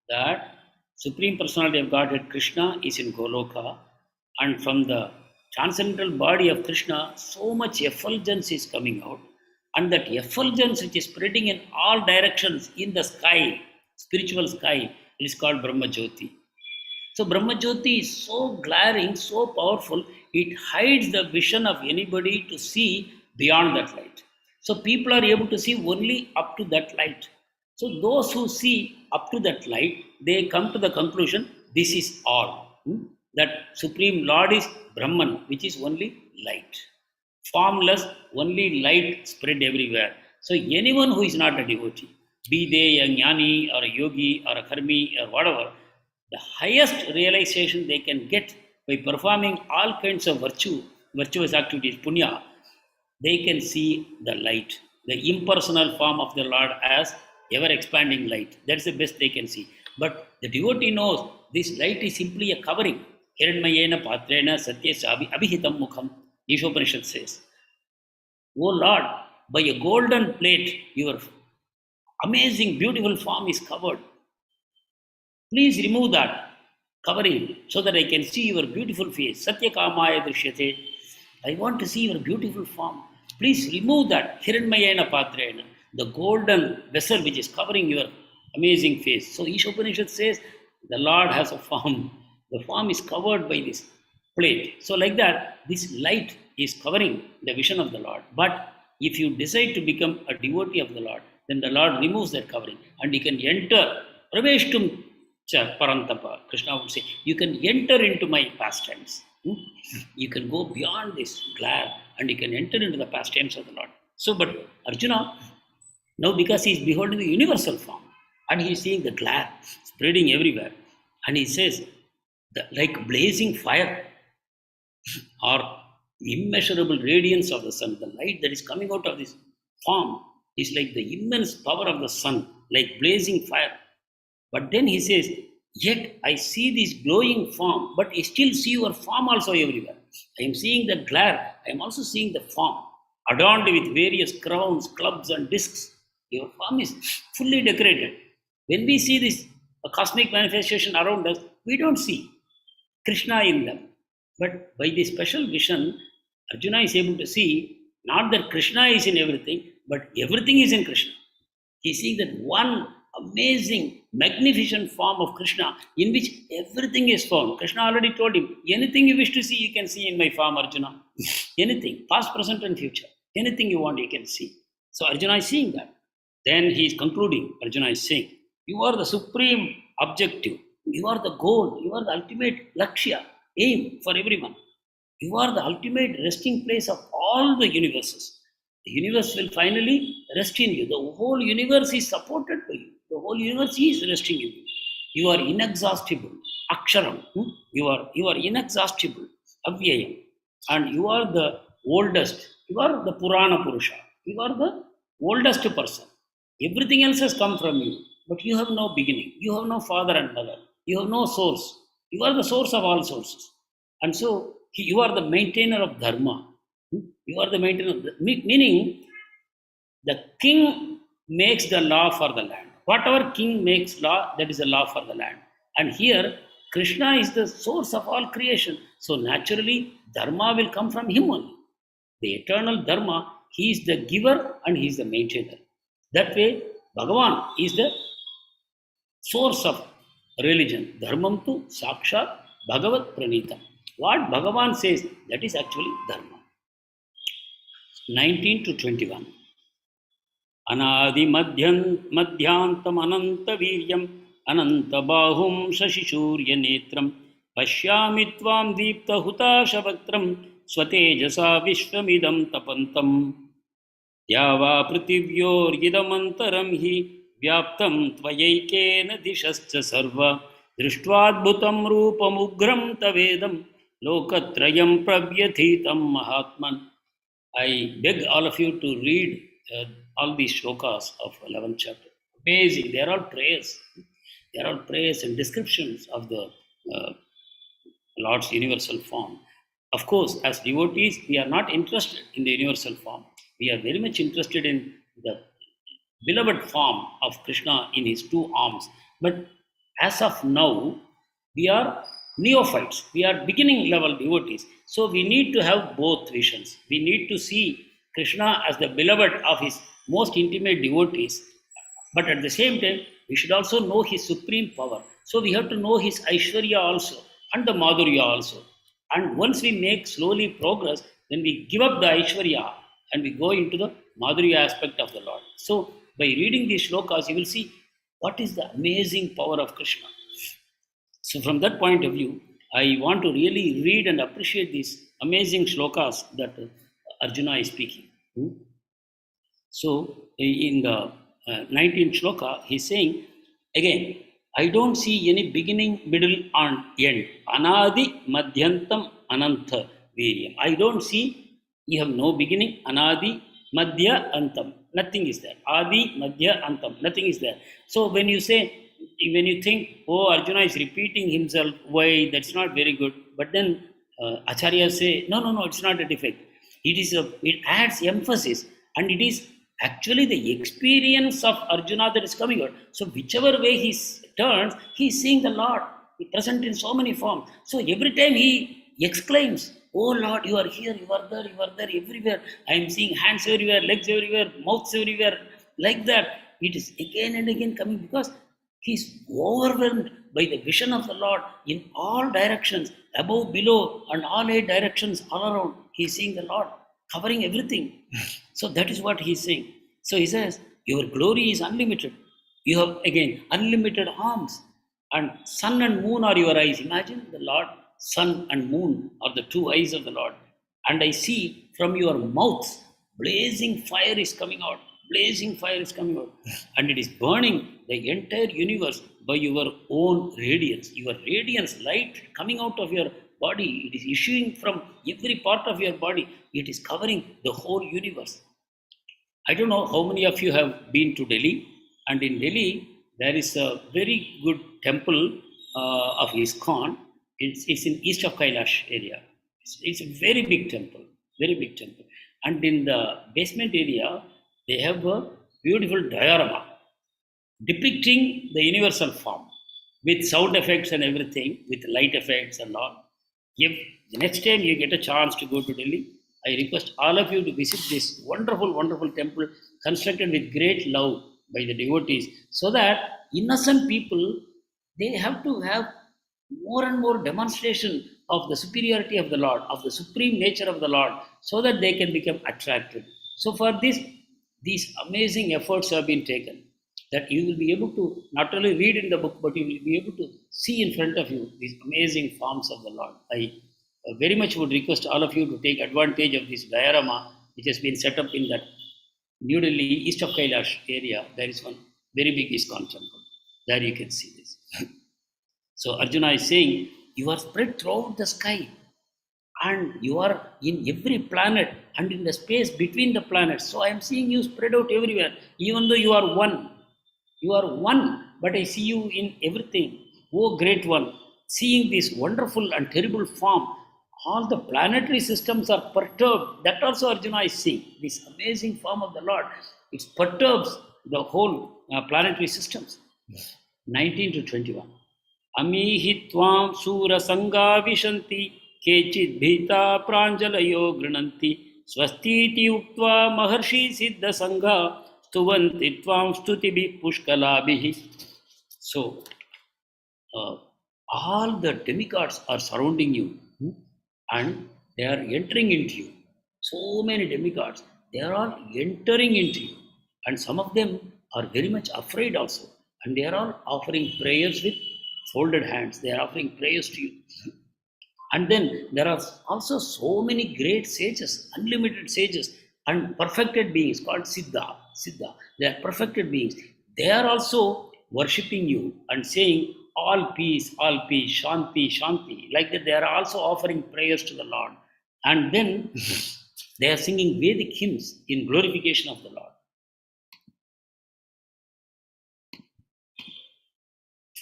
that Supreme Personality of Godhead Krishna is in Goloka, and from the transcendental body of Krishna, so much effulgence is coming out, and that effulgence which is spreading in all directions in the sky, spiritual sky, it is called Brahmajyoti. So Brahmajyoti is so glaring, so powerful, it hides the vision of anybody to see beyond that light. So people are able to see only up to that light. So those who see up to that light, they come to the conclusion, this is all. That Supreme Lord is Brahman, which is only light. Formless, only light spread everywhere. So anyone who is not a devotee, be they a jnani or a yogi or a karmi or whatever, the highest realization they can get by performing all kinds of virtuous activities, punya, they can see the light, the impersonal form of the Lord as ever expanding light. That's the best they can see. But the devotee knows this light is simply a covering. Hiranmayena patrena satyasya abhihitam mukham. Ishopanishad says, oh Lord, by a golden plate, your amazing, beautiful form is covered. Please remove that covering so that I can see your beautiful face. Satyakamaya drishyate. I want to see your beautiful form. Please remove that Hiranmayena patrena, the golden vessel which is covering your amazing face. So Ishopanishad says the Lord has a form. The form is covered by this plate. So like that, this light is covering the vision of the Lord. But if you decide to become a devotee of the Lord, then the Lord removes that covering and you can enter Praveshtum Parantapa, Krishna would say, you can enter into my pastimes. You can go beyond this glare and you can enter into the pastimes of the Lord. So, but Arjuna, now because he is beholding the universal form and he is seeing the glare spreading everywhere, and he says, like blazing fire or immeasurable radiance of the sun, the light that is coming out of this form is like the immense power of the sun, like blazing fire. But then he says, yet I see this glowing form, but I still see your form also everywhere. I am seeing the glare, I am also seeing the form, adorned with various crowns, clubs, and discs. Your form is fully decorated. When we see this cosmic manifestation around us, we don't see Krishna in them. But by this special vision, Arjuna is able to see not that Krishna is in everything, but everything is in Krishna. He sees that one amazing, magnificent form of Krishna in which everything is found. Krishna already told him, anything you wish to see, you can see in my form, Arjuna. Anything, past, present, and future. Anything you want, you can see. So Arjuna is seeing that. Then he is concluding, Arjuna is saying, you are the supreme objective. You are the goal. You are the ultimate lakshya, aim for everyone. You are the ultimate resting place of all the universes. The universe will finally rest in you. The whole universe is supported by you. The whole universe is resting in you. You are inexhaustible. Aksharam. You are inexhaustible. Avyayam. And you are the oldest. You are the Purana Purusha. You are the oldest person. Everything else has come from you. But you have no beginning. You have no father and mother. You have no source. You are the source of all sources. And so you are the maintainer of dharma. You are the maintainer of meaning the king makes the law for the land. Whatever king makes law, that is a law for the land. And here, Krishna is the source of all creation. So naturally, dharma will come from him only. The eternal dharma, he is the giver and he is the maintainer. That way, Bhagavan is the source of religion. Dharmam tu sakshat bhagavat pranitam. What Bhagavan says, that is actually dharma. 19 to 21. Anadi madhyantam ananta viryam ananta bahum shashishurya netram pashyami tvam deepta hutashavakram swatejasa vishwamidam tapantam Dyava prithivyor yidamantaram hi vyaptam tvayaikena dishascha sarva drishtvaadbhutam rupam ugram tavedam lokatrayam pravyathitam mahatman. I beg all of you to read all these shlokas of 11th chapter. Amazing. They are all prayers. They are all prayers and descriptions of the Lord's universal form. Of course, as devotees, we are not interested in the universal form. We are very much interested in the beloved form of Krishna in his two arms. But as of now, we are neophytes. We are beginning level devotees. So we need to have both visions. We need to see Krishna as the beloved of his most intimate devotees. But at the same time, we should also know his supreme power. So we have to know his Aishwarya also and the Madhurya also. And once we make slowly progress, then we give up the Aishwarya and we go into the Madhurya aspect of the Lord. So by reading these shlokas, you will see what is the amazing power of Krishna. So from that point of view, I want to really read and appreciate these amazing shlokas that Arjuna is speaking. So in the 19th shloka, he's saying, again, I don't see any beginning, middle, and end. Anadi, madhyantam, ananta, viryam. I don't see, you have no beginning, anadi, madhya, antam. Nothing is there. Adi, madhya, antam. Nothing is there. So when you say, when you think, oh, Arjuna is repeating himself, why, that's not very good. But then Acharyas say, no, it's not a defect. It adds emphasis, and it is actually the experience of Arjuna that is coming out. So whichever way he turns, he is seeing the Lord present in so many forms. So every time he exclaims, oh Lord, you are here, you are there, everywhere. I am seeing hands everywhere, legs everywhere, mouths everywhere, like that. It is again and again coming because he is overwhelmed by the vision of the Lord in all directions, above, below, and all 8 directions all around. He is seeing the Lord covering everything. So that is what he is saying. So he says, your glory is unlimited. You have again unlimited arms, And sun and moon are your eyes. Imagine the Lord, sun and moon are the two eyes of the Lord. And I see from your mouth, blazing fire is coming out. Blazing fire is coming out. And it is burning the entire universe by your own radiance. Your radiance, light coming out of your body, it is issuing from every part of your body. It is covering the whole universe. I don't know how many of you have been to Delhi. And in Delhi, there is a very good temple of ISKCON. It's in east of Kailash area. It's a very big temple, very big temple. And in the basement area, they have a beautiful diorama depicting the universal form with sound effects and everything, with light effects and all. If the next time you get a chance to go to Delhi, I request all of you to visit this wonderful, wonderful temple constructed with great love by the devotees, so that innocent people, they have to have more and more demonstration of the superiority of the Lord, of the supreme nature of the Lord, so that they can become attracted. So for this, these amazing efforts have been taken, that you will be able to not only read in the book, but you will be able to see in front of you these amazing forms of the Lord. I very much would request all of you to take advantage of this diorama, which has been set up in that New Delhi, east of Kailash area. There is one very big ISKCON temple. There you can see this. So Arjuna is saying, you are spread throughout the sky, and you are in every planet and in the space between the planets. So I am seeing you spread out everywhere, even though you are one. You are one, but I see you in everything. Oh great one, seeing this wonderful and terrible form, all the planetary systems are perturbed. That also Arjuna is seeing. This amazing form of the Lord, it perturbs the whole planetary systems. 19 to 21. Amihi tvam sura sangha vishanti kechid bhita pranjalayo grananti swastiti uktva maharshi siddha sangha stuvanti tvam stutibhi pushkalabhihi. So, all the demigods are surrounding you, and they are entering into you. So many demigods, they are all entering into you. And some of them are very much afraid also. And they are all offering prayers with folded hands. They are offering prayers to you. And then there are also so many great sages, unlimited sages, and perfected beings called Siddha. Siddha. They are perfected beings. They are also worshipping you and saying, all peace, Shanti, Shanti. Like that, they are also offering prayers to the Lord. And then they are singing Vedic hymns in glorification of the Lord.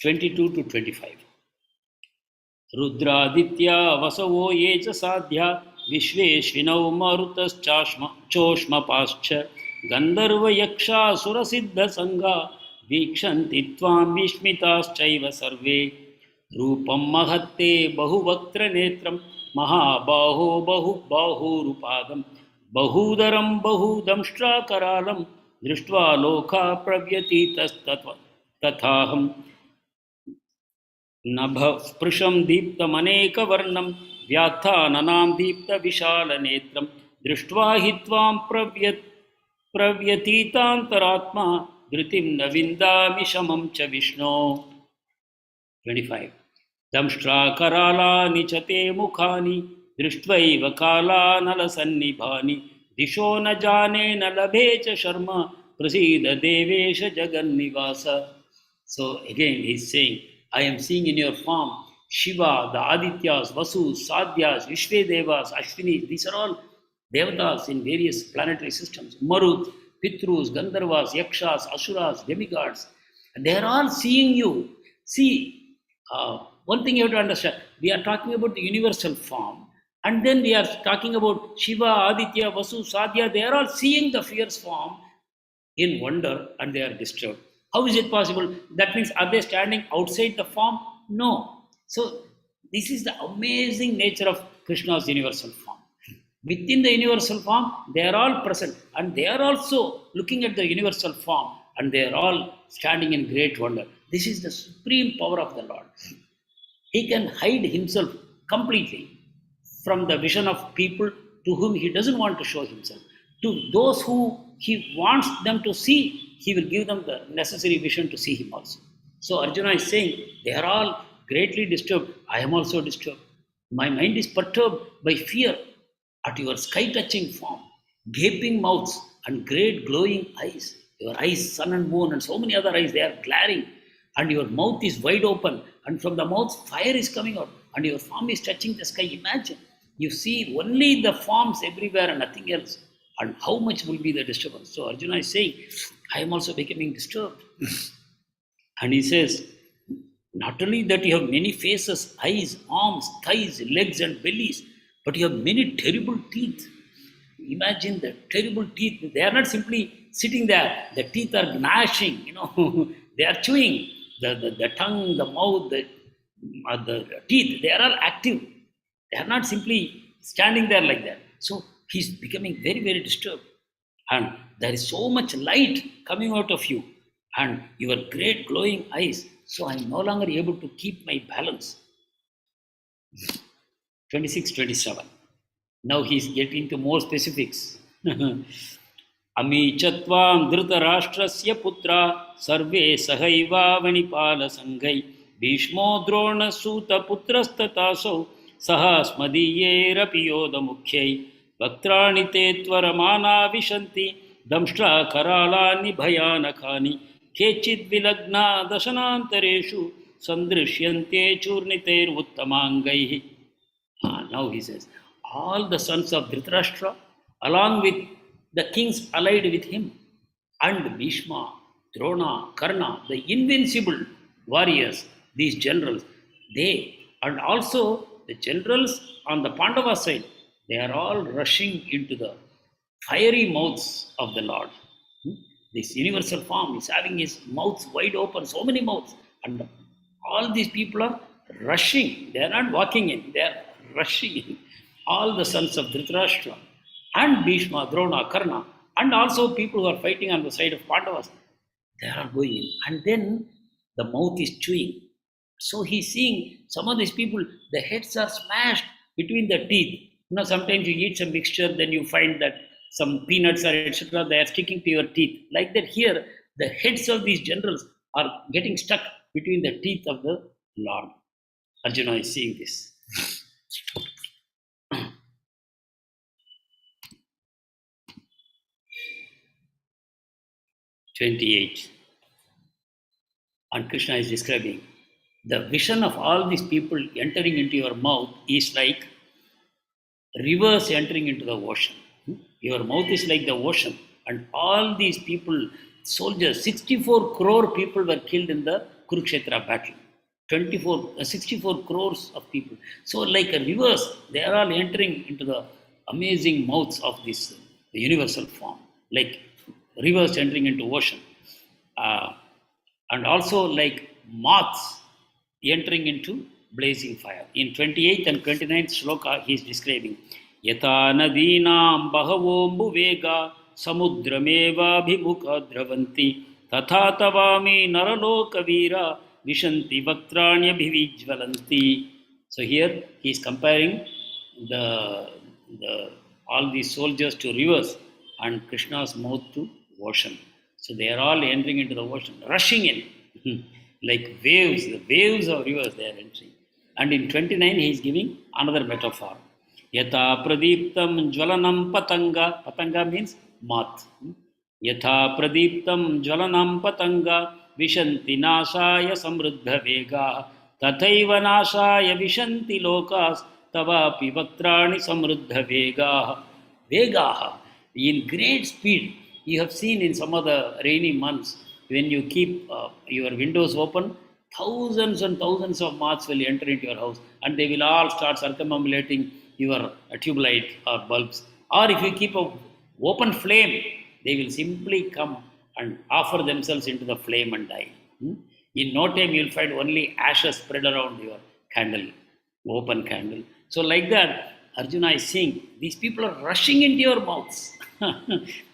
22 to 25. Rudraditya vasavo yeja sadhya vishveshvinau marutaschoshma pascha gandharva yaksha surasiddha sangha vikshanti tvam vishmitaschaiva sarve rupam mahatte bahuvaktra netram mahabaho bahurupadam bahudaram bahudamshtra karalam drishtva lokha pravyatitas tathaham नभ स्पृशं दीप्तमनेकवर्णं व्यात्थाननां दीप्तविशालनेत्रं दृष्ट्वा हि त्वां प्रव्यतीतान्तरात्मा धृतिं न विन्दामि शमं च विष्णो. 25. दंष्ट्राकरालानि च ते मुखानि दृष्ट्वैव कालानलसन्निभानि दिशो न जाने न लभे च शर्मा प्रसीद देवेश जगन्निवास. So again he is saying, I am seeing in your form Shiva, the Adityas, Vasus, Sadhyas, Vishvedevas, Ashwinis. These are all devatas in various planetary systems. Marut, Pitrus, Gandharvas, Yakshas, Asuras, demigods. And they are all seeing you. See, one thing you have to understand, we are talking about the universal form. And then we are talking about Shiva, Aditya, Vasu, Sadhya. They are all seeing the fierce form in wonder, and they are disturbed. How is it possible? That means, are they standing outside the form? No. So, this is the amazing nature of Krishna's universal form. Within the universal form, they are all present, and they are also looking at the universal form, and they are all standing in great wonder. This is the supreme power of the Lord. He can hide himself completely from the vision of people to whom he doesn't want to show himself. To those who he wants them to see, he will give them the necessary vision to see him also. So Arjuna is saying, they are all greatly disturbed. I am also disturbed. My mind is perturbed by fear at your sky-touching form, gaping mouths and great glowing eyes. Your eyes, sun and moon, and so many other eyes, they are glaring, and your mouth is wide open, and from the mouth fire is coming out, and your form is touching the sky. Imagine, you see only the forms everywhere and nothing else. And how much will be the disturbance? So Arjuna is saying, I am also becoming disturbed. And he says, not only that you have many faces, eyes, arms, thighs, legs, and bellies, but you have many terrible teeth. Imagine the terrible teeth. They are not simply sitting there. The teeth are gnashing, they are chewing. The tongue, the mouth, the teeth, they are all active. They are not simply standing there like that. So he's becoming very, very disturbed. And there is so much light coming out of you and your great glowing eyes. So I'm no longer able to keep my balance. 26, 27. Now he's getting to more specifics. Ami chatvam dhritarashtrasya putra sarve sahaiva vanipala sangai bhishmo drona suta putrastataso saha smadiye rapiyoda mukhyai vaktrani te tvaramana vishanti damshtra karalani bhayanakani kechid vilagna dasanantareshu sandrishyante churniter uttamangai. Now he says, all the sons of Dhritarashtra, along with the kings allied with him, and Bhishma, Drona, Karna, the invincible warriors, these generals, they, and also the generals on the Pandava side, they are all rushing into the fiery mouths of the Lord. This universal form is having his mouths wide open, so many mouths, and all these people are rushing. They are not walking in, they are rushing in. All the sons of Dhritarashtra and Bhishma, Drona, Karna, and also people who are fighting on the side of Pandavas, they are going in. And then the mouth is chewing. So he's seeing some of these people, the heads are smashed between the teeth. Sometimes you eat some mixture, then you find that some peanuts or etc., they are sticking to your teeth. Like that here, the heads of these generals are getting stuck between the teeth of the Lord. Arjuna is seeing this. 28. And Krishna is describing the vision of all these people entering into your mouth is like rivers entering into the ocean. Your mouth is like the ocean, and all these people, soldiers, 64 crore people were killed in the Kurukshetra battle. 64 crores of people. So, like a rivers, they are all entering into the amazing mouths of this the universal form, like rivers entering into ocean, and also like moths entering into blazing fire. In 28th and 29th shloka, he is describing Yata nadinam bahavombu vega samudrameva bhimukha dravanti tatha tavami naraloka vira vishanti vaktranya bhivijvalanti. So here he is comparing the all these soldiers to rivers and Krishna's mouth to ocean. So they are all entering into the ocean, rushing in like waves, the waves of rivers they are entering. And in 29 he is giving another metaphor. Yatha pradiptam jvalanam patanga. Patanga means moth. Yatha pradiptam jvalanam patanga vishanti nashaya samruddha vega tathaiva nashaya vishanti lokas tavapi vaktrani samruddha vega. Vegaha, in great speed. You have seen in some of the rainy months, when you keep your windows open, thousands and thousands of moths will enter into your house and they will all start circumambulating your tube light or bulbs. Or if you keep a open flame, they will simply come and offer themselves into the flame and die. In no time, you will find only ashes spread around your candle, open candle. So like that, Arjuna is saying, these people are rushing into your mouths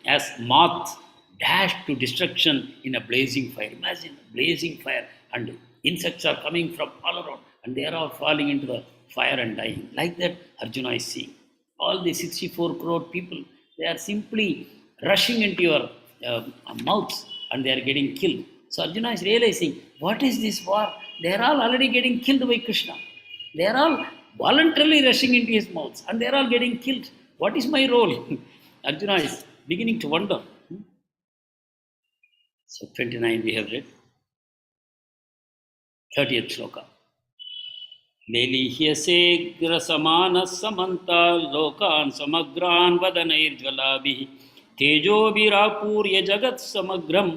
as moths dashed to destruction in a blazing fire. Imagine blazing fire, and insects are coming from all around and they are all falling into the fire and dying. Like that, Arjuna is seeing. All the 64 crore people, they are simply rushing into your mouths and they are getting killed. So Arjuna is realizing, what is this war? They are all already getting killed by Krishna. They are all voluntarily rushing into his mouth and they are all getting killed. What is my role? Arjuna is beginning to wonder. So 29 we have read. 30th shloka. लेलीह्यसेग्रसमानः समन्ता लोकान् समग्रान् वदनैर्ज्वलाभिः तेजोभिरापूर्य जगत् समग्रं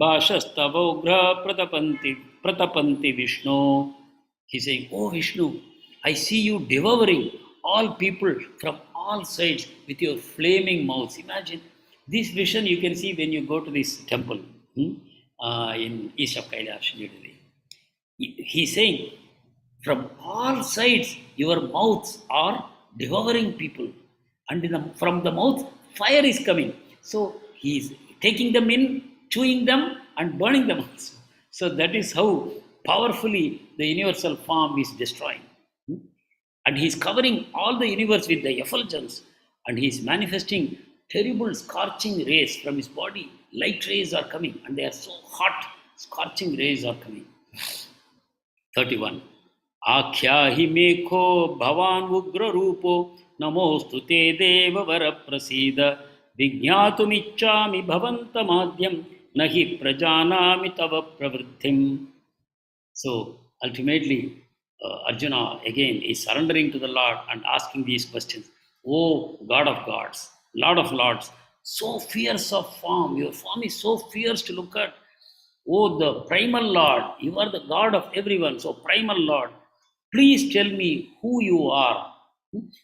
भाषस्तवोग्र प्रतपन्ति Vishnu. He's saying, oh Vishnu, I see you devouring all people from all sides with your flaming mouths. Imagine this vision you can see when you go to this temple in east of Kailash, New Delhi. He's saying, from all sides, your mouths are devouring people. And from the mouth, fire is coming. So he is taking them in, chewing them, and burning them also. So that is how powerfully the universal form is destroying. And he is covering all the universe with the effulgence. And he is manifesting terrible scorching rays from his body. Light rays are coming, and they are so hot, scorching rays are coming. 31. आख्याहि मेखो भवान् उग्र रूपो नमोस्तु ते देव वर प्रसीद विज्ञातुमिच्छामि भवन्तमाद्यं न हि प्रजानामि तव प्रवृत्तिम्. So ultimately Arjuna again is surrendering to the Lord and asking these questions. Oh God of gods, Lord of lords, so fierce of form, your form is so fierce to look at. Oh, the primal Lord, you are the God of everyone. So, primal Lord, please tell me who you are.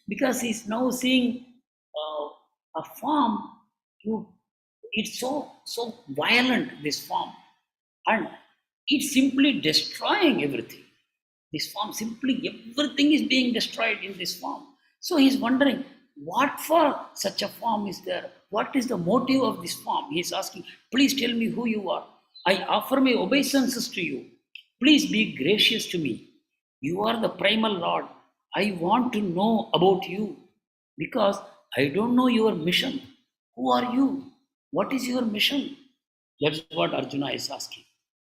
Because he's now seeing a form, it's so violent, this form. And it's simply destroying everything. This form, simply everything is being destroyed in this form. So, he's wondering, what for such a form is there? What is the motive of this form? He's asking, please tell me who you are. I offer my obeisances to you. Please be gracious to me. You are the primal Lord. I want to know about you because I don't know your mission. Who are you? What is your mission? That's what Arjuna is asking.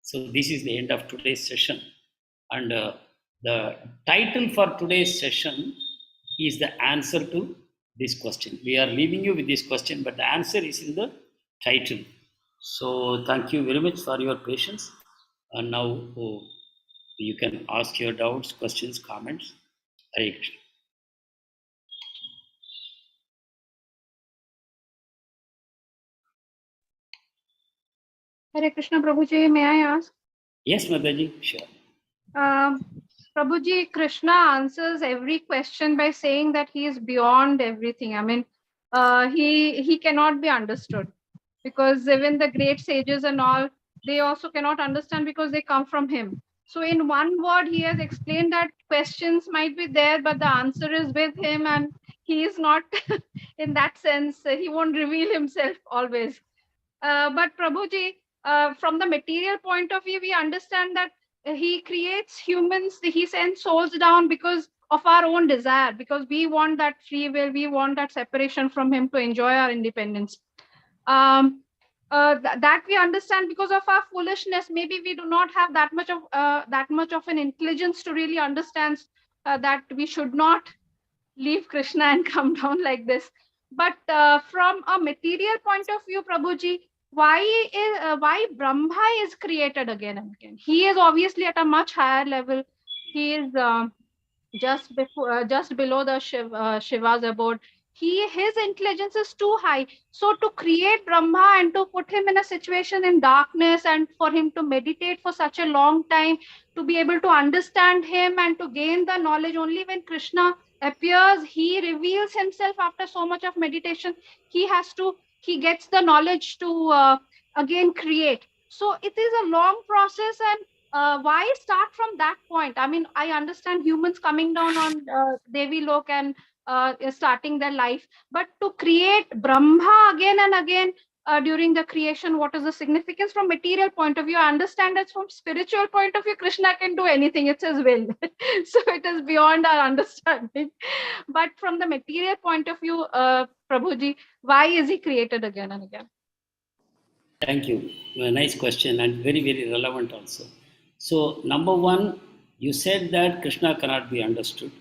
So this is the end of today's session. And the title for today's session is the answer to this question. We are leaving you with this question, but the answer is in the title. So thank you very much for your patience. And now you can ask your doubts, questions, comments. Hare Krishna. Hare Krishna, Prabhuji, may I ask? Yes, Mataji, sure. Prabhuji, Krishna answers every question by saying that he is beyond everything. I mean, he cannot be understood because even the great sages and all, they also cannot understand because they come from him. So in one word, he has explained that questions might be there, but the answer is with him and he is not in that sense. He won't reveal himself always. But Prabhuji, from the material point of view, we understand that he creates humans, he sends souls down because of our own desire, because we want that free will, we want that separation from him to enjoy our independence. That we understand because of our foolishness. Maybe we do not have that much of an intelligence to really understand that we should not leave Krishna and come down like this. But from a material point of view, Prabhuji, why Brahma is created again and again? He is obviously at a much higher level. He is just below the Shiva's abode. His intelligence is too high. So to create Brahma and to put him in a situation in darkness and for him to meditate for such a long time, to be able to understand him and to gain the knowledge only when Krishna appears, he reveals himself after so much of meditation. He gets the knowledge to again create. So it is a long process, and why start from that point? I mean, I understand humans coming down on Devi Lok and starting their life, but to create Brahma again and again during the creation, what is the significance from material point of view? I understand that from spiritual point of view, Krishna can do anything, it's his will. So it is beyond our understanding. But from the material point of view, Prabhuji, why is he created again and again? Thank you. A nice question and very, very relevant also. So, number one, you said that Krishna cannot be understood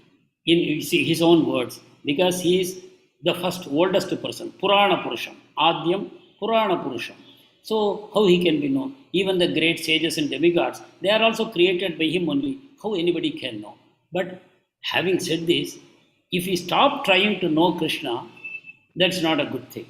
in you see, his own words because he is the first oldest person, Purana Purusham, Adyam Purana Purusham. So, how he can be known? Even the great sages and demigods, they are also created by him only. How anybody can know? But having said this, if we stop trying to know Krishna, that's not a good thing.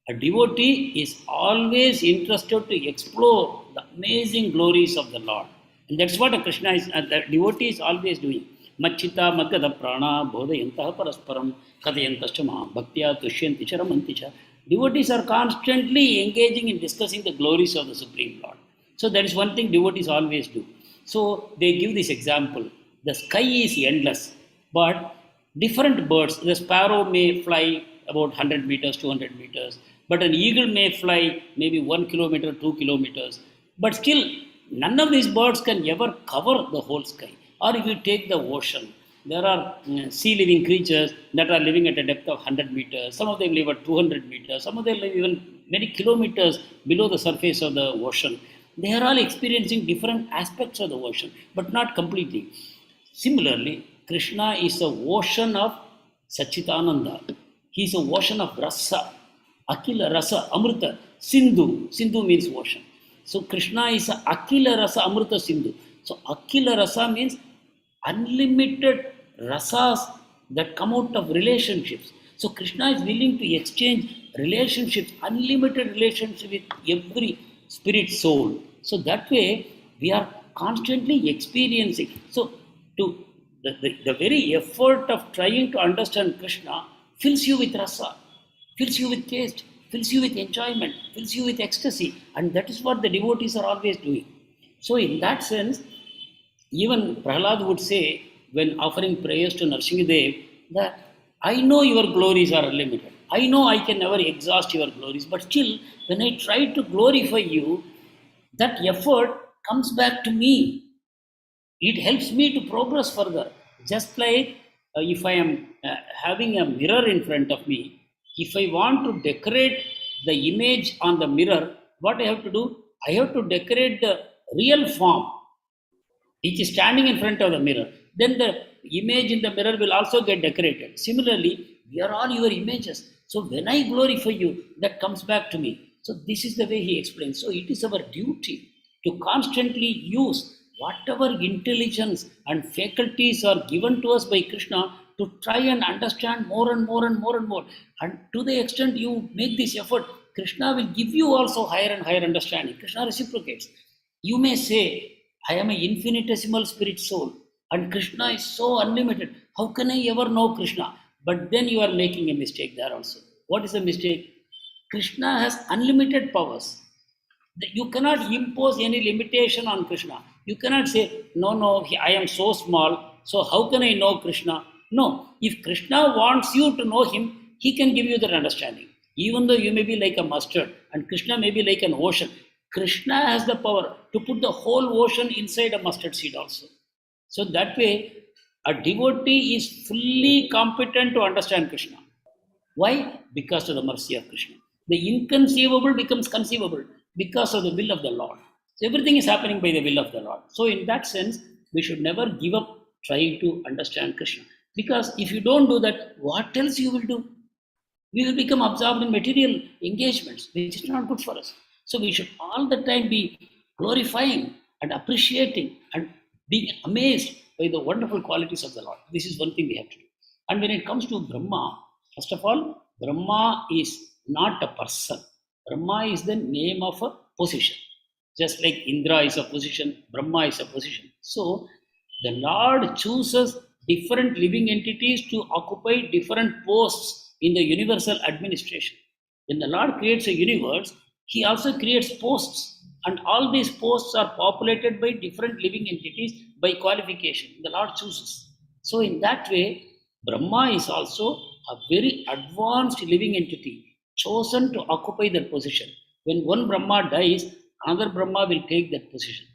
A devotee is always interested to explore the amazing glories of the Lord. And that's what a Krishna is, the devotee is always doing. Machita Madgada Prana Bodhayantaha Parasparam Katayantascha Maha Bhaktya Tushyanti Charamanticha. Devotees are constantly engaging in discussing the glories of the Supreme Lord. So that is one thing devotees always do. So they give this example. The sky is endless, but different birds, the sparrow may fly about 100 meters, 200 meters, but an eagle may fly maybe 1 kilometer, 2 kilometers. But still, none of these birds can ever cover the whole sky. Or if you take the ocean, there are sea living creatures that are living at a depth of 100 meters. Some of them live at 200 meters. Some of them live even many kilometers below the surface of the ocean. They are all experiencing different aspects of the ocean, but not completely. Similarly, Krishna is the ocean of Sachitananda. He is a ocean of rasa, Akila rasa, Amrita, Sindhu. Sindhu means ocean. So Krishna is a Akila rasa, Amrita, Sindhu. So Akila rasa means unlimited rasas that come out of relationships. So Krishna is willing to exchange relationships, unlimited relationship with every spirit soul. So that way we are constantly experiencing. So to the very effort of trying to understand Krishna fills you with rasa, fills you with taste, fills you with enjoyment, fills you with ecstasy. And that is what the devotees are always doing. So in that sense, even Prahlad would say when offering prayers to Nrsimhadev that I know your glories are unlimited. I know I can never exhaust your glories, but still, when I try to glorify you, that effort comes back to me. It helps me to progress further. Just like if I am having a mirror in front of me, if I want to decorate the image on the mirror, what I have to do? I have to decorate the real form which is standing in front of the mirror. Then the image in the mirror will also get decorated. Similarly, we are all your images. So when I glorify you, that comes back to me. So this is the way he explains. So it is our duty to constantly use whatever intelligence and faculties are given to us by Krishna to try and understand more and more and more and more. And to the extent you make this effort, Krishna will give you also higher and higher understanding. Krishna reciprocates. You may say, I am an infinitesimal spirit soul and Krishna is so unlimited. How can I ever know Krishna? But then you are making a mistake there also. What is the mistake? Krishna has unlimited powers. You cannot impose any limitation on Krishna. You cannot say, no, I am so small, so how can I know Krishna? No, if Krishna wants you to know him, he can give you that understanding. Even though you may be like a mustard and Krishna may be like an ocean, Krishna has the power to put the whole ocean inside a mustard seed also. So that way, a devotee is fully competent to understand Krishna. Why? Because of the mercy of Krishna. The inconceivable becomes conceivable because of the will of the Lord. So everything is happening by the will of the Lord. So in that sense, we should never give up trying to understand Krishna. Because if you don't do that, what else you will do? We will become absorbed in material engagements, which is not good for us. So we should all the time be glorifying and appreciating and being amazed by the wonderful qualities of the Lord. This is one thing we have to do. And when it comes to Brahma, first of all, Brahma is not a person. Brahma is the name of a position. Just like Indra is a position, Brahma is a position. So the Lord chooses different living entities to occupy different posts in the universal administration. When the Lord creates a universe, he also creates posts. And all these posts are populated by different living entities by qualification. The Lord chooses. So in that way, Brahma is also a very advanced living entity chosen to occupy that position. When one Brahma dies, another Brahma will take that position.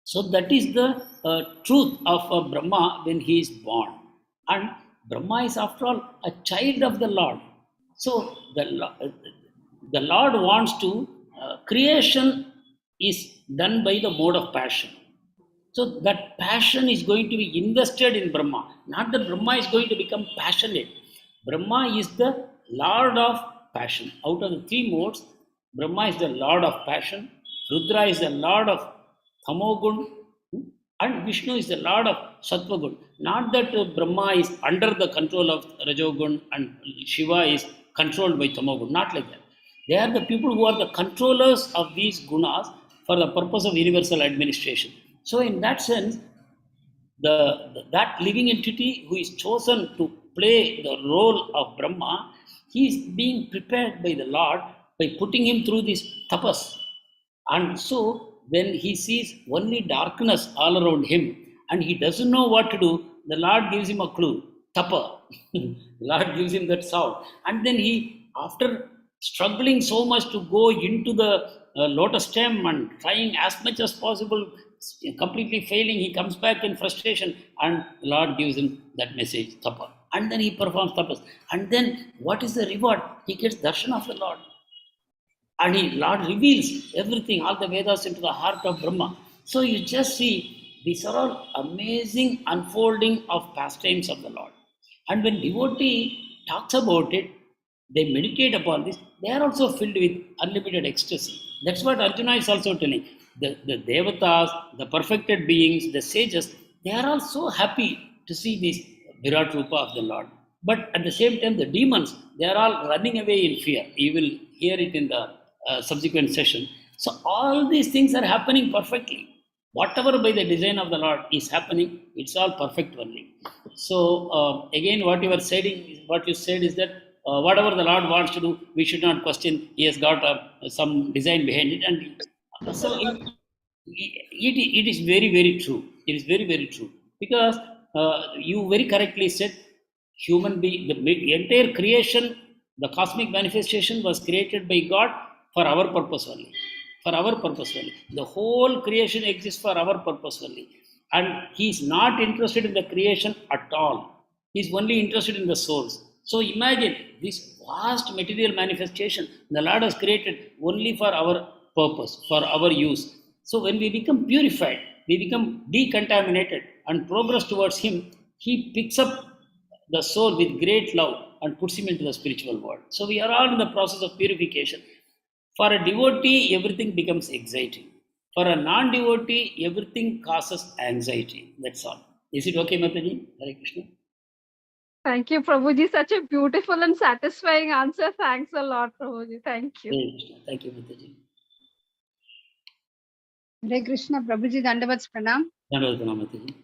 So that is the truth of Brahma when he is born. And Brahma is, after all, a child of the Lord. So the Lord wants to creation is done by the mode of passion. So that passion is going to be invested in Brahma. Not that Brahma is going to become passionate. Brahma is the Lord of passion. Out of the three modes, Brahma is the Lord of passion, Rudra is the Lord of Tamogun, and Vishnu is the Lord of Sattvagun. Not that Brahma is under the control of Rajogun and Shiva is controlled by Tamogun. Not like that. They are the people who are the controllers of these gunas for the purpose of universal administration. So, in that sense, that living entity who is chosen to play the role of Brahma, he is being prepared by the Lord by putting him through this tapas. And so, when he sees only darkness all around him and he doesn't know what to do, the Lord gives him a clue, tapa. The Lord gives him that sound. And then he, after struggling so much to go into the lotus stem and trying as much as possible, completely failing, he comes back in frustration and the Lord gives him that message, tapa. And then he performs tapas. And then what is the reward? He gets darshan of the Lord. And Lord reveals everything, all the Vedas into the heart of Brahma. So you just see, these are all amazing unfolding of pastimes of the Lord. And when devotee talks about it, they meditate upon this, they are also filled with unlimited ecstasy. That's what Arjuna is also telling. The devatas, the perfected beings, the sages, they are all so happy to see this Virat Rupa of the Lord. But at the same time, the demons, they are all running away in fear. You will hear it in the subsequent session. So all these things are happening perfectly. Whatever by the design of the Lord is happening, it's all perfect only. So again, what you said is that whatever the Lord wants to do, we should not question. He has got some design behind it, and so it is very, very true. It is very, very true, because you very correctly said, human being, the entire creation, the cosmic manifestation was created by God for our purpose only. For our purpose only. The whole creation exists for our purpose only. And he is not interested in the creation at all. He is only interested in the souls. So imagine this vast material manifestation the Lord has created only for our purpose, for our use. So when we become purified, we become decontaminated and progress towards him, he picks up the soul with great love and puts him into the spiritual world. So we are all in the process of purification. For a devotee, everything becomes exciting. For a non-devotee, everything causes anxiety. That's all. Is it okay, Mataji? Hare Krishna. Thank you, Prabhuji. Such a beautiful and satisfying answer. Thanks a lot, Prabhuji. Thank you. Hare Krishna. Thank you, Mataji. Hare Krishna, Prabhuji, Dandavats Pranam. Dandavats Pranam, Mataji.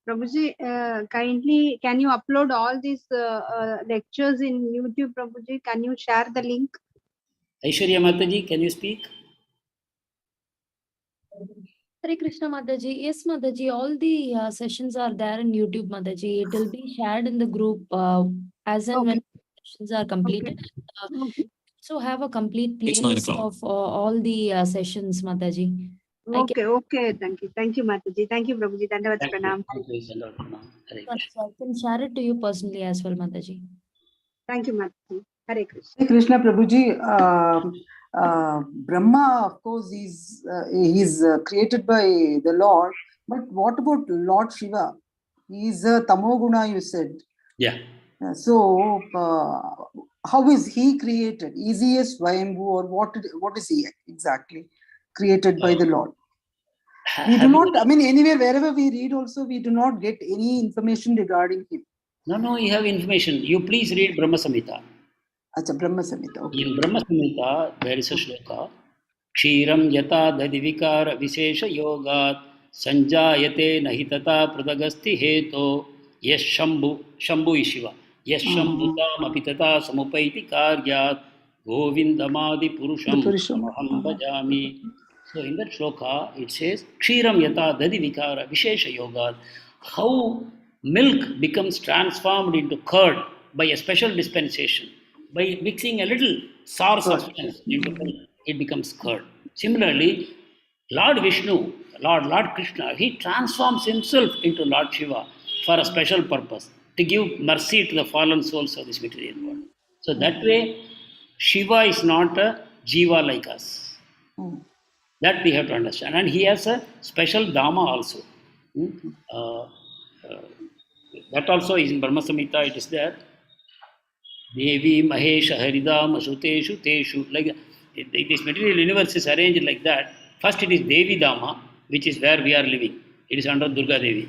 Prabhuji, kindly, can you upload all these lectures in YouTube, Prabhuji? Can you share the link? Aishwarya Mataji, can you speak? Hare Krishna Mataji. Yes, Mataji, all the sessions are there in YouTube, Mataji. It will be shared in the group as and when sessions are completed. Okay. So have a complete playlist of all the sessions, Mataji. Okay. Thank you, Mataji. Thank you, Prabhuji. Dandavats Pranam. I can share it to you personally as well, Mataji. Thank you, Mataji. Hare Krishna. Hare Krishna, Prabhuji. Brahma, of course, is created by the Lord. But what about Lord Shiva? He is a Tamoguna, you said. Yeah. So, how is he created? Is he a Swayambhu, or what is he exactly created by the Lord? We do not, anywhere, wherever we read also, we do not get any information regarding him. No, you have information. You please read Brahma Samhita. Achha, Brahma Samhita. Okay. In Brahma Samhita, there is a shloka. Kshiram yata dadivikara vishesha yogat sanjayate nahitata pradagasti heto yes shambhu is Shiva. Yes shambhutam apitata samupaiti karyat govindamadi purusham aham bhajami. So in that shloka, it says, Kshiram yata dadivikara vishesha yogat. How milk becomes transformed into curd by a special dispensation. By mixing a little sour substance into milk, it becomes curd. Similarly, Lord Vishnu, Lord Krishna, he transforms himself into Lord Shiva for a special purpose, to give mercy to the fallen souls of this material world. So that way, Shiva is not a jiva like us. Hmm. That we have to understand. And he has a special Dhamma also. That also is in Brahma Samhita, it is there. Devi Mahesha Haridam Suteshu Teshu. Like this material universe is arranged like that. First it is Devi Dhamma, which is where we are living. It is under Durga Devi.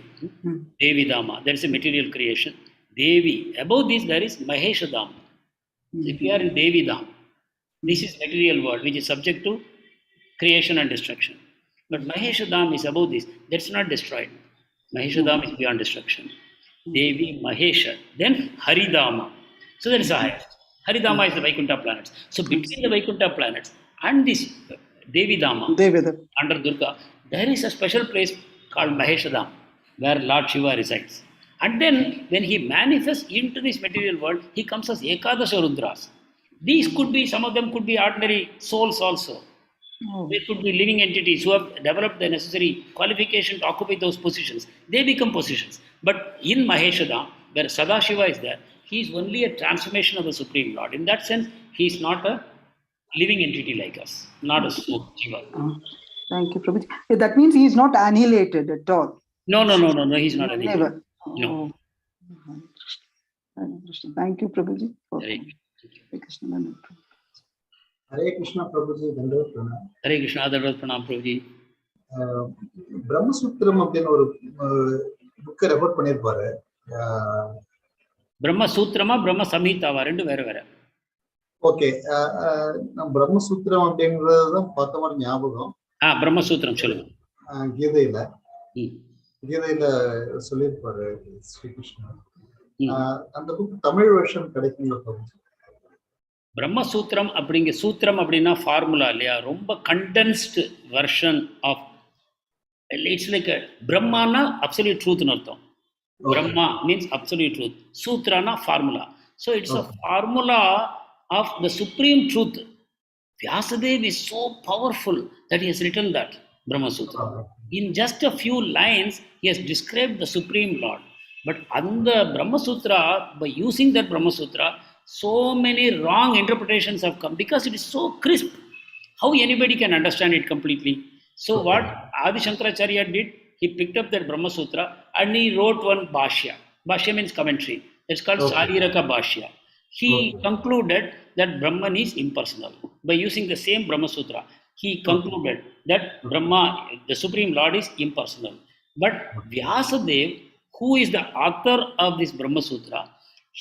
Devi Dhamma. That is a material creation. Devi. Above this there is Mahesha Dhamma. If you are in Devi Dhamma, this is material world which is subject to creation and destruction. But Mahesha Dham is above this. That's not destroyed. Mahesha Dham is beyond destruction. Devi Mahesha. Then Haridama. So that is the highest. Haridama is the Vaikuntha planets. So between the Vaikuntha planets and this Devi Dhama, under Durga, there is a special place called Mahesha Dham, where Lord Shiva resides. And then when he manifests into this material world, he comes as Ekadasha Rudras. These could be, some of them could be ordinary souls also. They could be living entities who have developed the necessary qualification to occupy those positions. They become positions. But in Maheshadam, where Sadashiva is there, he is only a transformation of the Supreme Lord. In that sense, he is not a living entity like us, not a soul, Shiva. Thank you, Prabhuji. That means he is not annihilated at all. No, he is not a Never. No. Thank you, Prabhuji. Hare Krishna. Hare Krishna, Prabhuji, Dandavat Pranam. Hare Krishna, Dandavat Pranam, Prabhuji. Brahmasutra அப்படின்னு ஒரு புக்கை refer பண்ணியிருப்பாரு. பிரம்மசூத்திரமா பிரம்ம சம்ஹிதாவா ரெண்டு வேற வேற. Okay, Brahmasutra அப்படிங்கறதுதான் பார்த்த மாதிரி ஞாபகம். பிரம்மசூத்திரம் சொல்லுங்க. கீதையில சொல்லியிருப்பாரு ஸ்ரீகிருஷ்ணன். அந்த புக் தமிழ் வெர்ஷன் கிடைக்குங்களா? பிரம்மசூத்திரம் அப்படிங்க, சூத்திரம் அப்படின்னா ஃபார்முலா இல்லையா, ரொம்ப condensed version of, it's like பிரம்மானா அப்சல்யூட் ட்ரூத்னு அர்த்தம். Brahma means absolute truth. Sutrana formula. So it's a formula of the supreme truth. Vyasadeva is so powerful that he has written that Brahma Sutra. In just a few lines, he has described the Supreme Lord. But on the Brahma Sutra, by using that Brahma Sutra, so many wrong interpretations have come because it is so crisp. How anybody can understand it completely? So what Adi Shankaracharya did, he picked up that Brahma Sutra and he wrote one Bhashya. Bhashya means commentary. It's called Sariraka Bhashya. He concluded that Brahman is impersonal. By using the same Brahma Sutra, he concluded that Brahma, the Supreme Lord, is impersonal. But Vyasadeva, who is the author of this Brahma Sutra,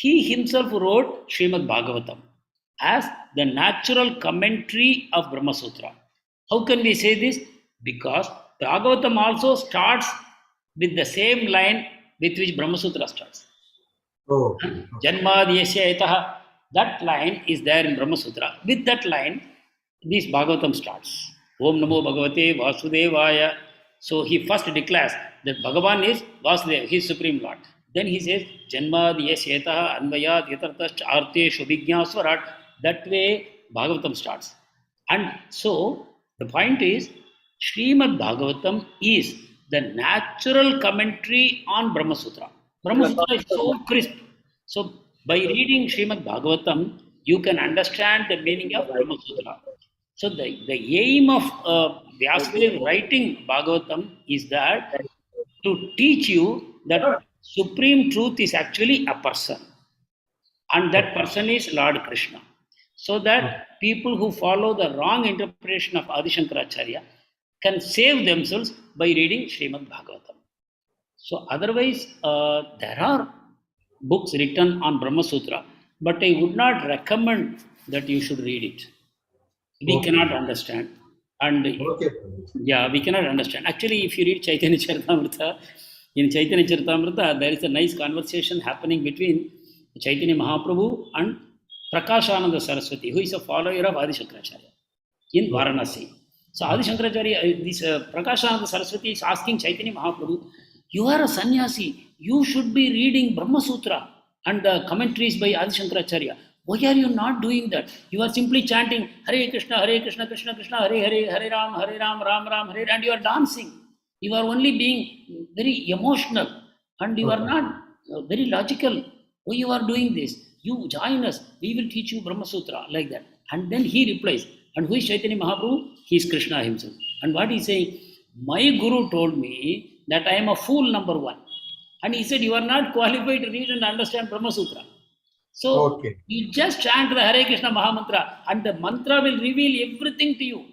he himself wrote Srimad Bhagavatam as the natural commentary of Brahma Sutra. How can we say this? Because Bhagavatam also starts with the same line with which Brahma Sutra starts. Janmadhyasya etaha. That line is there in Brahma Sutra. With that line, this Bhagavatam starts. Om Namo Bhagavate Vasudevaya. So he first declares that Bhagavan is Vasudeva, his Supreme Lord. Then he says, Janmadhyasya etaha anvayat yatartascha arteshu vijñasvarat. That way Bhagavatam starts. And so the point is, Srimad Bhagavatam is the natural commentary on Brahma Sutra. Brahma Sutra is so crisp. So by reading Srimad Bhagavatam, you can understand the meaning of Brahma Sutra. So the aim of Vyasadeva writing Bhagavatam is that to teach you that supreme truth is actually a person. And that person is Lord Krishna. So that people who follow the wrong interpretation of Adi Shankaracharya can save themselves by reading Srimad Bhagavatam. So otherwise, there are books written on Brahma Sutra, but I would not recommend that you should read it. We cannot understand. And we cannot understand. Actually, if you read Chaitanya Charitamrita, in Chaitanya Charitamrita, there is a nice conversation happening between Chaitanya Mahaprabhu and Prakashananda Saraswati, who is a follower of Adi Shankaracharya in Varanasi. So Adi Shankaracharya, this Prakashananda Saraswati is asking Chaitanya Mahaprabhu, you are a sannyasi, you should be reading Brahma Sutra and the commentaries by Adi Shankaracharya. Why are you not doing that? You are simply chanting Hare Krishna, Krishna Krishna, Hare Hare, Hare Ram, Ram Ram, Hare, and you are dancing. You are only being very emotional and you are not very logical. Why you are doing this? You join us, we will teach you Brahma Sutra, like that. And then he replies, And who is Chaitanya Mahaprabhu? He is Krishna himself. And what he is saying? My Guru told me that I am a fool number one. And he said, you are not qualified to read and understand Brahma Sutra. So Okay. you just chant the Hare Krishna Mahamantra and the mantra will reveal everything to you.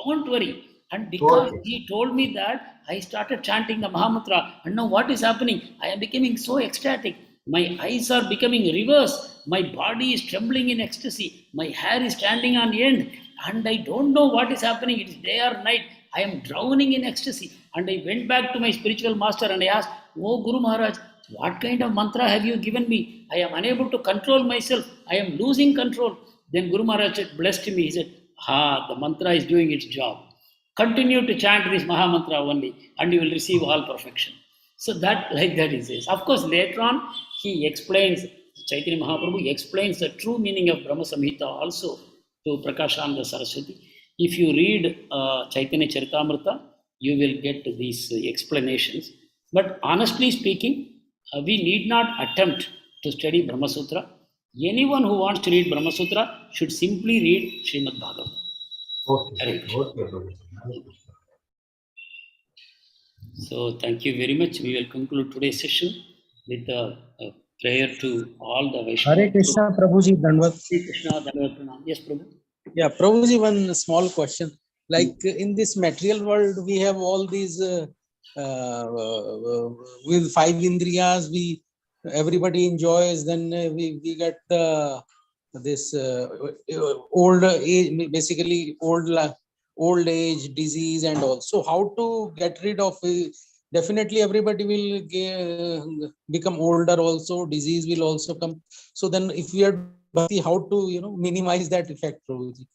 Don't worry. And because Okay. he told me that, I started chanting the Mahamantra. And now what is happening? I am becoming so ecstatic. My eyes are becoming reverse. My body is trembling in ecstasy. My hair is standing on end. And I don't know what is happening. It is day or night. I am drowning in ecstasy. And I went back to my spiritual master and I asked, Oh Guru Maharaj, what kind of mantra have you given me? I am unable to control myself. I am losing control. Then Guru Maharaj blessed me. He said, the mantra is doing its job. Continue to chant this Maha Mantra only and you will receive all perfection. So that, like that he says. Of course, later on, he explains, Chaitanya Mahaprabhu explains the true meaning of Brahma Samhita also to Prakashananda Saraswati. If you read Chaitanya Charitamrita, you will get these explanations. But honestly speaking, we need not attempt to study Brahma Sutra. Anyone who wants to read Brahma Sutra should simply read Srimad Bhagavatam. Okay. Hare Krishna. Okay, Prabhuji. Hare Krishna. So thank you very much. We will conclude today's session with a prayer to all the Vaishnavas. Hare Krishna, Prabhuji, Dandvat. Hare Krishna, Dandvat Pranam. Yes, Prabhu. Yeah, Prabhuji, one small question. Like in this material world, we have all these with five indriyas. Everybody enjoys. Then we get this old age, basically old age, disease, and all. So how to get rid of? Definitely, everybody will become older. Also, disease will also come. So then, if we are bhakti, how to minimize that effect, Prabhuji?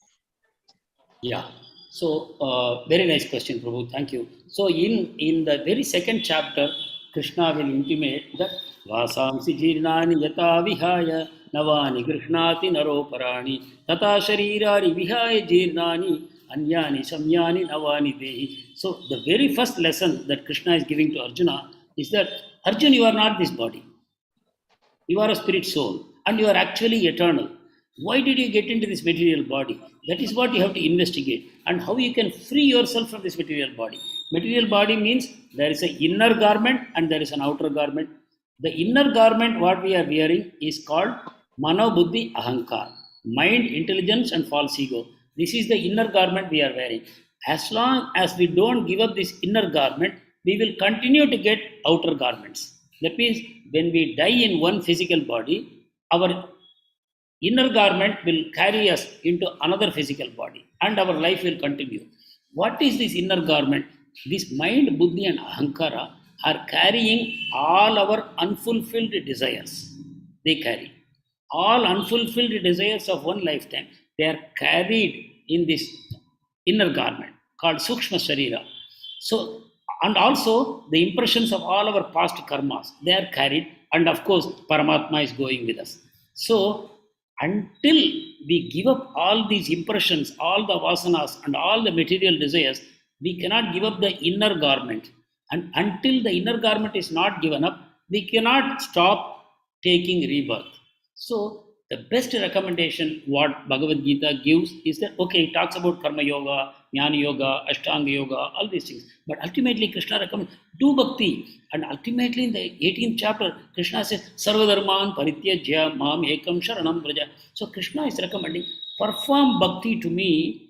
Yeah. So very nice question, Prabhu. Thank you. So in the very second chapter, Krishna will intimate that Vasamsi jirnani yata vihaya navani krishnati naroparani tata sharirari vihaya jirnani anyani samyani navani dehi. So the very first lesson that Krishna is giving to Arjuna is that Arjuna, you are not this body. You are a spirit soul and you are actually eternal. Why did you get into this material body? That is what you have to investigate and how you can free yourself from this material body. Material body means there is an inner garment and there is an outer garment. The inner garment, what we are wearing, is called Mano Buddhi Ahankar, mind, intelligence, and false ego. This is the inner garment we are wearing. As long as we don't give up this inner garment, we will continue to get outer garments. That means when we die in one physical body, our inner garment will carry us into another physical body and our life will continue. What is this inner garment? This mind, buddhi, and ahankara are carrying all our unfulfilled desires. They carry all unfulfilled desires of one lifetime. They are carried in this inner garment called Sukshma Sharira. So, and also the impressions of all our past karmas, they are carried, and of course, Paramatma is going with us. So, until we give up all these impressions, all the vasanas, and all the material desires, we cannot give up the inner garment. And until the inner garment is not given up, we cannot stop taking rebirth. So, the best recommendation what Bhagavad Gita gives is that, okay, it talks about Karma Yoga, Jnana Yoga, Ashtanga Yoga, all these things. But ultimately, Krishna recommends, do bhakti. And ultimately, in the 18th chapter, Krishna says, Sarvadharman Parityajya Mam Ekam Sharanam Vraja. So, Krishna is recommending, perform bhakti to me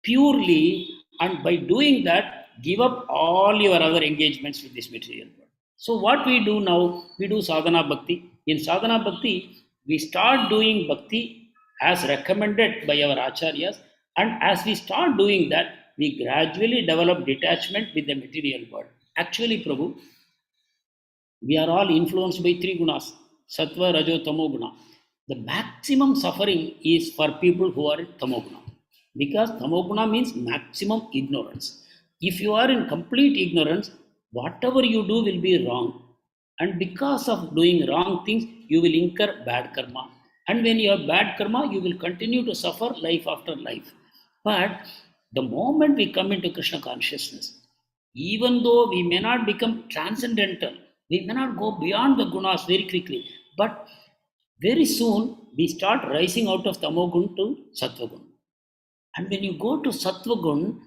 purely, and by doing that, give up all your other engagements with this material world. So, what we do now, we do sadhana bhakti. In sadhana bhakti, we start doing bhakti as recommended by our acharyas, and as we start doing that, we gradually develop detachment with the material world. Actually, Prabhu, we are all influenced by three gunas, sattva, rajo, tamo guna. The maximum suffering is for people who are in tamo guna, because tamo guna means maximum ignorance. If you are in complete ignorance, whatever you do will be wrong. And because of doing wrong things, you will incur bad karma. And when you have bad karma, you will continue to suffer life after life. But the moment we come into Krishna consciousness, even though we may not become transcendental, we may not go beyond the gunas very quickly, but very soon we start rising out of tamogun to sattvagun. And when you go to Sattva Gun,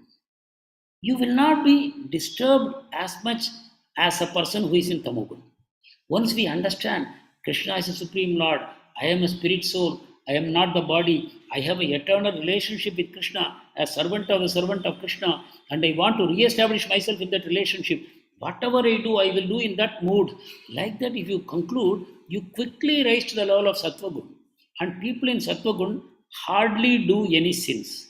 you will not be disturbed as much as a person who is in Tamogun. Once we understand Krishna is a Supreme Lord, I am a spirit soul, I am not the body, I have an eternal relationship with Krishna as servant of the servant of Krishna, and I want to re-establish myself in that relationship. Whatever I do, I will do in that mood. Like that, if you conclude, you quickly rise to the level of Sattva Gun. And people in Sattva Gun hardly do any sins.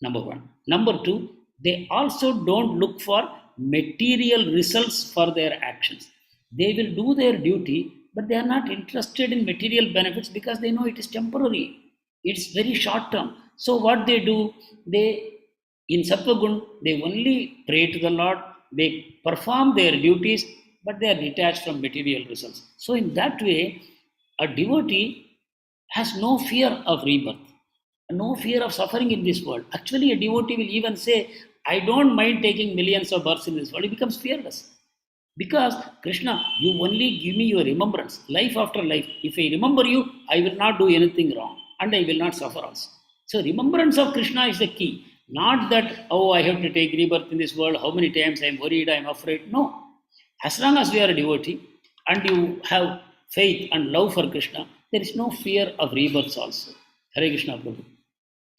Number one. Number two, they also don't look for material results for their actions. They will do their duty, but they are not interested in material benefits because they know it is temporary. It's very short term. So what they do, they in Sattva Gun, they only pray to the Lord, they perform their duties, but they are detached from material results. So in that way, a devotee has no fear of rebirth, no fear of suffering in this world. Actually, a devotee will even say, I don't mind taking millions of births in this world. He becomes fearless. Because Krishna, you only give me your remembrance, life after life. If I remember you, I will not do anything wrong and I will not suffer also. So, remembrance of Krishna is the key. Not that, oh, I have to take rebirth in this world, how many times I am worried, I am afraid. No. As long as we are a devotee and you have faith and love for Krishna, there is no fear of rebirths also. Hare Krishna, Prabhu.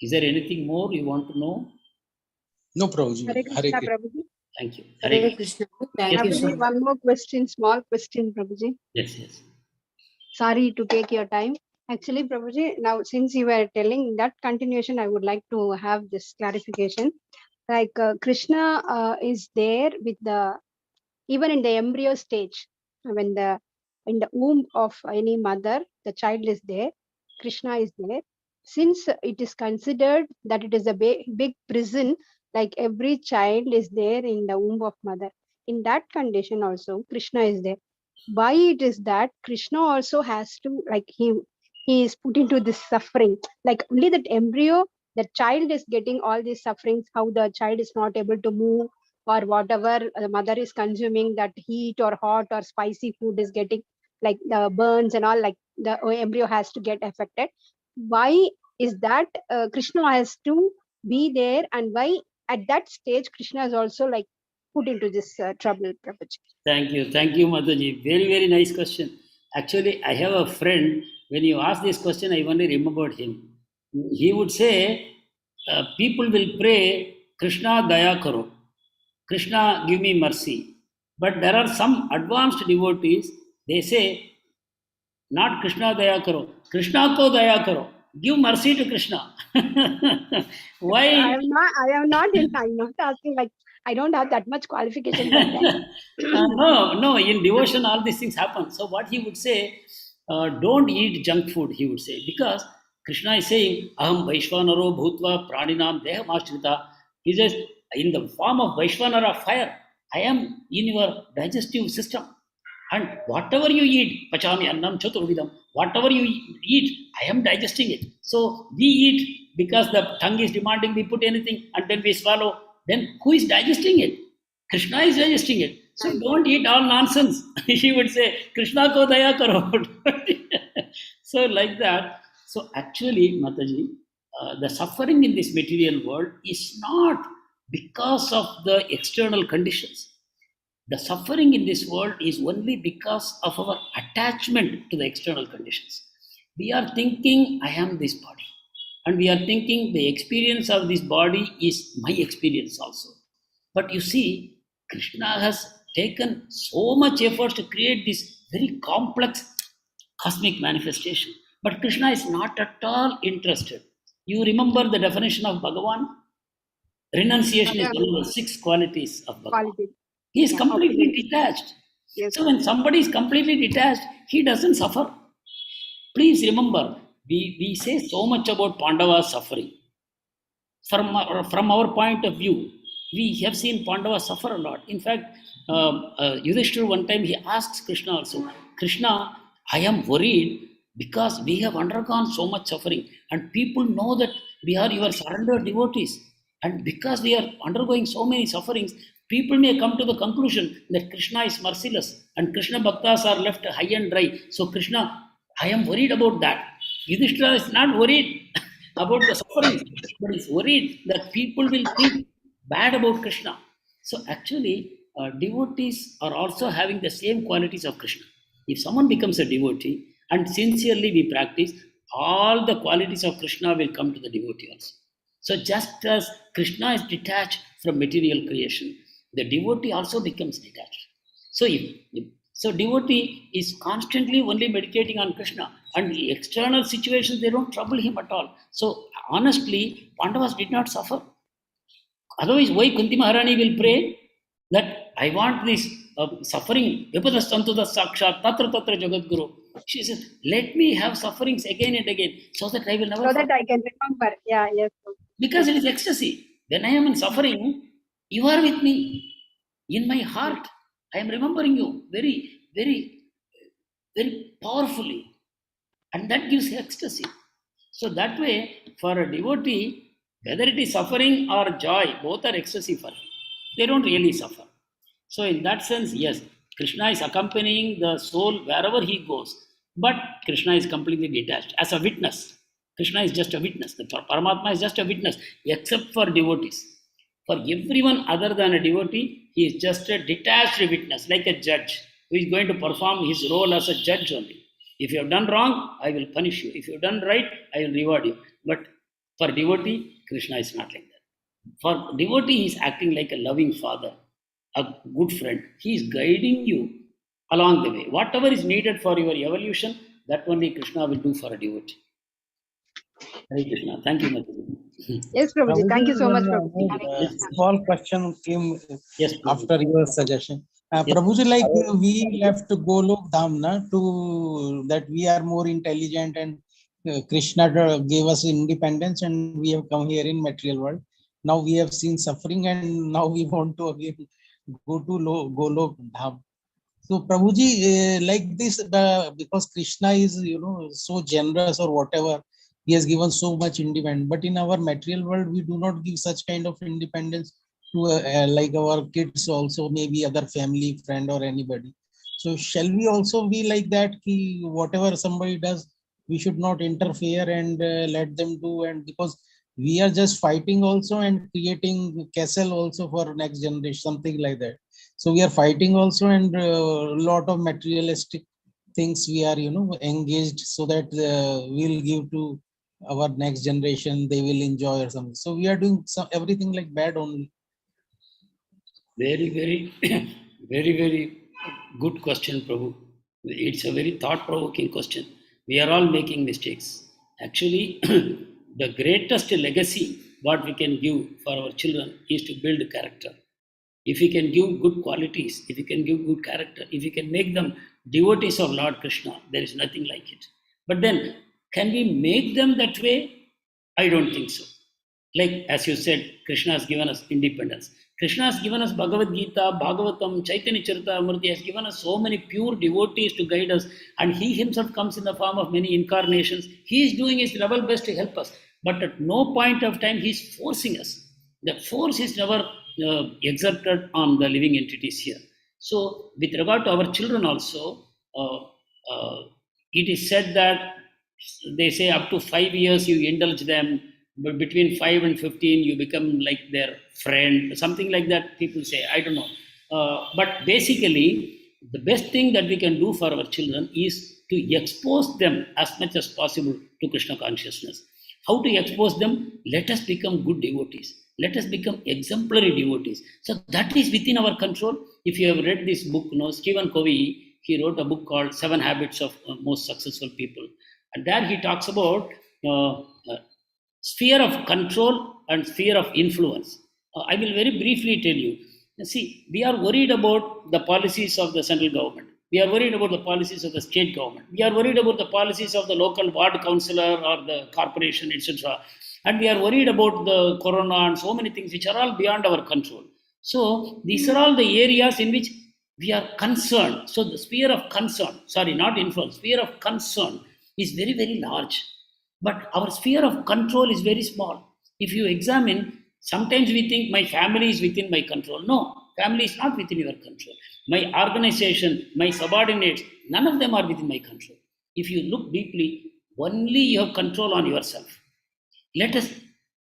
Is there anything more you want to know? No, Prabhuji. Hare Hare Krishna, Krishna. Prabhuji. Thank you. Hare Krishna. Thank you so Prabhuji, much. one more question, small question, Prabhuji. Yes, yes. Sorry to take your time. Actually, Prabhuji, now since you were telling that continuation, I would like to have this clarification. Like Krishna is there with the, even in the embryo stage, when the in the womb of any mother, the child is there, Krishna is there. Since it is considered that it is a big prison, like every child is there in the womb of mother. In that condition also, Krishna is there. Why it is that Krishna also has to, like he is put into this suffering, like only that embryo, the child is getting all these sufferings, how the child is not able to move, or whatever the mother is consuming, that heat or hot or spicy food is getting, like the burns and all, like the embryo has to get affected. Why is that Krishna has to be there, and why at that stage Krishna is also like put into this trouble, Prabhuji? Thank you. Thank you, Mataji. Very, very nice question. Actually, I have a friend. When you ask this question, I only remembered him. He would say, people will pray, Krishna Daya Karo. Krishna, give me mercy. But there are some advanced devotees, they say, not Krishna Daya Karo, Krishna Ko Daya Karo. Give mercy to Krishna. Why? I'm not asking, like I don't have that much qualification for that. No, in devotion, all these things happen. So, what he would say, don't eat junk food, he would say, because Krishna is saying, Aham Vaishvanaro Bhutva Praninam Deha Mashrita. He says, in the form of Vaishvanara fire, I am in your digestive system. And whatever you eat, Pachami Annam Chaturvidam, whatever you eat, I am digesting it. So, we eat because the tongue is demanding we put anything and then we swallow. Then who is digesting it? Krishna is digesting it. So don't eat all nonsense. He would say, Krishna ko daya karo. So like that. So actually, Mataji, the suffering in this material world is not because of the external conditions. The suffering in this world is only because of our attachment to the external conditions. We are thinking, I am this body. And we are thinking the experience of this body is my experience also. But you see, Krishna has taken so much effort to create this very complex cosmic manifestation. But Krishna is not at all interested. You remember the definition of Bhagavan? Renunciation is one of the 6 qualities of Bhagavan. Quality. He is Yeah, completely okay. detached. Yes. So when somebody is completely detached, he doesn't suffer. Please remember, we say so much about Pandava's suffering. From our point of view, we have seen Pandava suffer a lot. In fact, Yudhishthira one time he asks Krishna also, Krishna, I am worried because we have undergone so much suffering and people know that we are your surrendered devotees. And because we are undergoing so many sufferings, people may come to the conclusion that Krishna is merciless and Krishna Bhaktas are left high and dry. So Krishna, I am worried about that. Yudhishthira is not worried. about the suffering, but is worried that people will think bad about Krishna. So actually, devotees are also having the same qualities of Krishna. If someone becomes a devotee and sincerely we practice, all the qualities of Krishna will come to the devotee also. So just as Krishna is detached from material creation, the devotee also becomes detached. So so devotee is constantly only meditating on Krishna, and the external situations they don't trouble him at all. So honestly, Pandavas did not suffer. Otherwise, why Kunti Maharani will pray that I want this suffering? Vipadastantuda sakshat tatra tatra jagadguru. She said, let me have sufferings again and again so that I will never So forget. that I can remember. Yeah, yes. Because it is ecstasy. When I am in suffering, you are with me. In my heart, I am remembering you very, very, very powerfully. And that gives ecstasy. So that way, for a devotee, whether it is suffering or joy, both are ecstasy for him. They don't really suffer. So in that sense, yes, Krishna is accompanying the soul wherever he goes. But Krishna is completely detached as a witness. Krishna is just a witness. The Paramatma is just a witness, except for devotees. For everyone other than a devotee, he is just a detached witness, like a judge who is going to perform his role as a judge only. If you have done wrong, I will punish you. If you have done right, I will reward you. But for devotee, Krishna is not like that. For devotee, he is acting like a loving father, a good friend. He is guiding you along the way. Whatever is needed for your evolution, that only Krishna will do for a devotee. Hare Krishna. Thank you, Mataji. Yes, Prabhuji. Prabhuji, Thank you so much, one, Prabhuji. Hare Krishna. small question came Yes, Prabhu. after your suggestion. Yes. Prabhuji, like we left Golok Dham na, to that we are more intelligent and Krishna gave us independence and we have come here in material world. Now we have seen suffering and now we want to again go to Golok Dham. So Prabhuji, like this, because Krishna is, so generous or whatever, he has given so much independence. But in our material world, we do not give such kind of independence to like our kids also, maybe other family, friend or anybody. So shall we also be like that? Ki whatever somebody does, we should not interfere and let them do. And because we are just fighting also and creating castle also for next generation, something like that. So we are fighting also, and a lot of materialistic things we are, engaged so that we'll give to our next generation, they will enjoy or something. So we are doing everything like bad only. Very, very, very, very good question, Prabhu. It's a very thought-provoking question. We are all making mistakes. Actually, the greatest legacy what we can give for our children is to build character. If we can give good qualities, if we can give good character, if we can make them devotees of Lord Krishna, there is nothing like it. But then, can we make them that way? I don't think so. Like as you said, Krishna has given us independence. Krishna has given us Bhagavad Gita, Bhagavatam, Chaitanya Charitamrita, has given us so many pure devotees to guide us, and he himself comes in the form of many incarnations. He is doing his level best to help us, but at no point of time he is forcing us. The force is never exerted on the living entities here. So, with regard to our children also, it is said that they say up to 5 years you indulge them, but between 5 and 15 you become like their friend, something like that. People say, I don't know. But basically, the best thing that we can do for our children is to expose them as much as possible to Krishna consciousness. How to expose them? Let us become good devotees. Let us become exemplary devotees. So that is within our control. If you have read this book, Stephen Covey, he wrote a book called 7 Habits of Most Successful People. And there he talks about sphere of control and sphere of influence. I will very briefly tell you. See, we are worried about the policies of the central government. We are worried about the policies of the state government. We are worried about the policies of the local ward councillor or the corporation, etc. And we are worried about the corona and so many things which are all beyond our control. So these are all the areas in which we are concerned. So the sphere of concern, sorry, not influence, sphere of concern is very, very large. But our sphere of control is very small. If you examine, sometimes we think my family is within my control. No, family is not within your control. My organization, my subordinates, none of them are within my control. If you look deeply, only you have control on yourself. Let us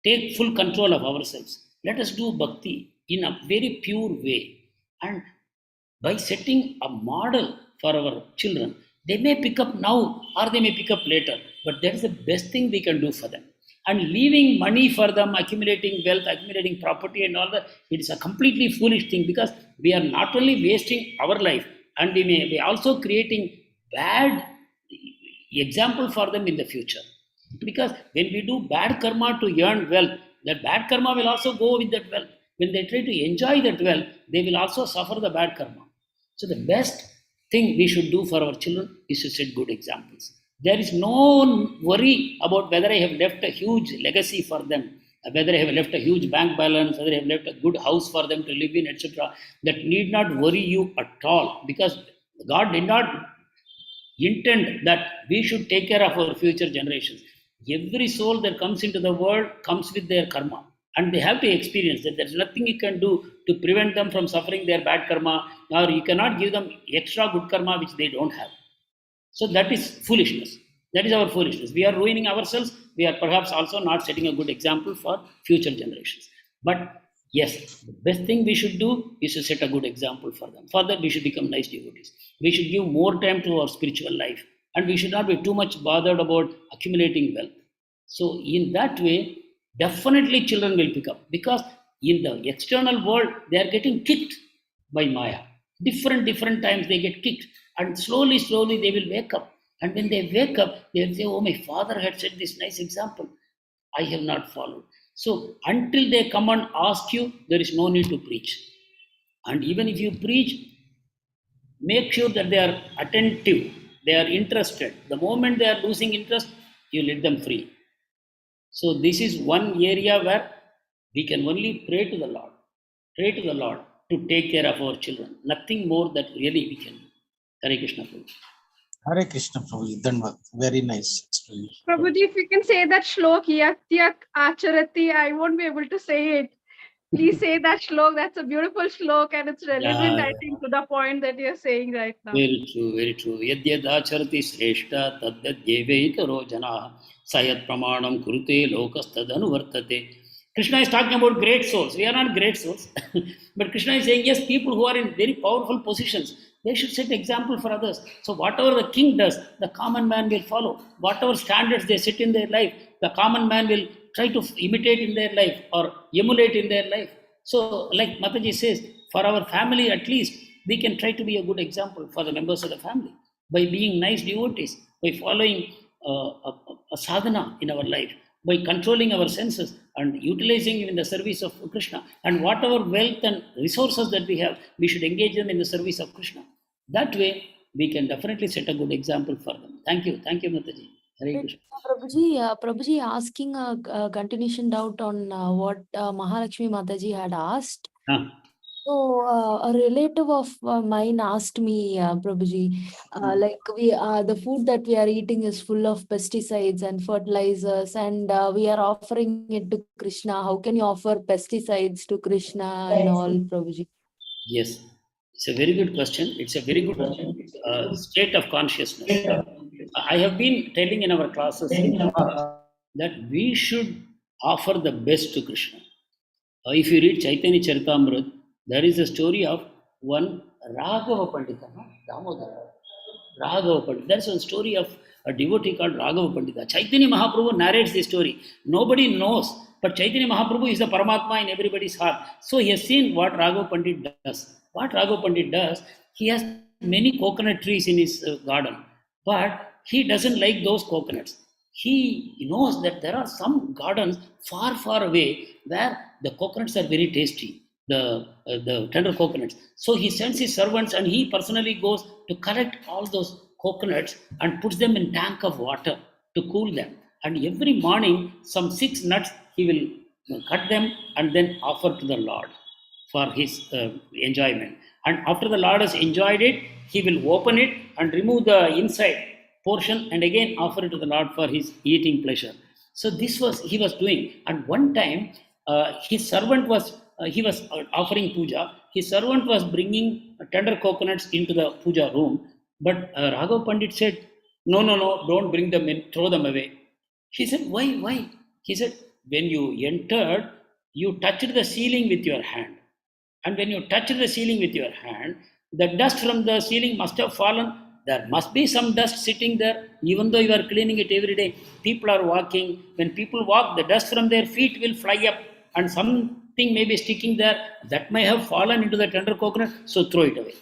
take full control of ourselves. Let us do bhakti in a very pure way. And by setting a model for our children, they may pick up now or they may pick up later, but that is the best thing we can do for them. And leaving money for them, accumulating wealth, accumulating property, and all that, it is a completely foolish thing, because we are not only wasting our life, and we may be also creating bad example for them in the future. Because when we do bad karma to earn wealth, that bad karma will also go with that wealth. When they try to enjoy that wealth, they will also suffer the bad karma. So the best thing we should do for our children is to set good examples. There is no worry about whether I have left a huge legacy for them, whether I have left a huge bank balance, whether I have left a good house for them to live in, etc. That need not worry you at all, because God did not intend that we should take care of our future generations. Every soul that comes into the world comes with their karma, and they have to experience that. There's nothing you can do to prevent them from suffering their bad karma, or you cannot give them extra good karma which they don't have. So that is foolishness. That is our foolishness. We are ruining ourselves. We are perhaps also not setting a good example for future generations. But yes, the best thing we should do is to set a good example for them. For that, we should become nice devotees. We should give more time to our spiritual life, and we should not be too much bothered about accumulating wealth. So in that way, definitely children will pick up, because in the external world, they are getting kicked by Maya. Different times they get kicked, and slowly they will wake up. And when they wake up, they will say, oh, my father had set this nice example. I have not followed. So until they come and ask you, there is no need to preach. And even if you preach, make sure that they are attentive, they are interested. The moment they are losing interest, you let them free. So this is one area where we can only pray to the Lord to take care of our children. Nothing more that really we can do. Hare Krishna Prabhu. Hare Krishna, Prabhuji. Dhanavad. Very nice explanation. Prabhuji, if you can say that shlok, yak yak acharati, I won't be able to say it. Please say that shlok. That's a beautiful shlok, and it's relevant, I think, to the point that you're saying right now. Very true, very true. Yadyad acharati shreshta tadyad yeveitaro janaha sayat pramanam kurute lokastad anuvartate. Krishna is talking about great souls. We are not great souls. But Krishna is saying, yes, people who are in very powerful positions, they should set example for others. So whatever the king does, the common man will follow. Whatever standards they set in their life, the common man will try to imitate in their life or emulate in their life. So like Mataji says, for our family at least, we can try to be a good example for the members of the family by being nice devotees, by following a sadhana in our life, by controlling our senses and utilizing it in the service of Krishna. And whatever wealth and resources that we have, we should engage them in the service of Krishna. That way, we can definitely set a good example for them. Thank you, Mataji. Hare Krishna. Prabhuji asking a continuation doubt on what Mahalakshmi Mataji had asked. Huh. So a relative of mine asked me, Prabhuji, like the food that we are eating is full of pesticides and fertilizers, and we are offering it to Krishna. How can you offer pesticides to Krishna and all, Prabhuji? Yes, it's a very good question. It's a very good state of consciousness. I have been telling in our classes in the past that we should offer the best to Krishna. If you read Chaitanya Charitamrita, there is a story of one Raghava Pandita, no? Damodara. Raghava Pandita. There's a story of a devotee called Raghava Pandita. Chaitanya Mahaprabhu narrates this story. Nobody knows, but Chaitanya Mahaprabhu is the Paramatma in everybody's heart. So he has seen what Raghava Pandit does. What Raghava Pandit does, he has many coconut trees in his garden, but he doesn't like those coconuts. He knows that there are some gardens far away where the coconuts are very tasty, the tender coconuts. So he sends his servants and he personally goes to collect all those coconuts and puts them in tank of water to cool them. And every morning, some 6 nuts, he will cut them and then offer to the Lord for his enjoyment. And after the Lord has enjoyed it, he will open it and remove the inside portion and again offer it to the Lord for his eating pleasure. So this was he was doing. And one time, his servant was he was offering puja. His servant was bringing tender coconuts into the puja room, but Raghav Pandit said, "No, don't bring them in. Throw them away." He said, "Why? He said, when you entered, you touched the ceiling with your hand. And when you touched the ceiling with your hand, the dust from the ceiling must have fallen. There must be some dust sitting there, even though you are cleaning it every day. People are walking. When people walk, the dust from their feet will fly up, and something may be sticking there that may have fallen into the tender coconut, so throw it away.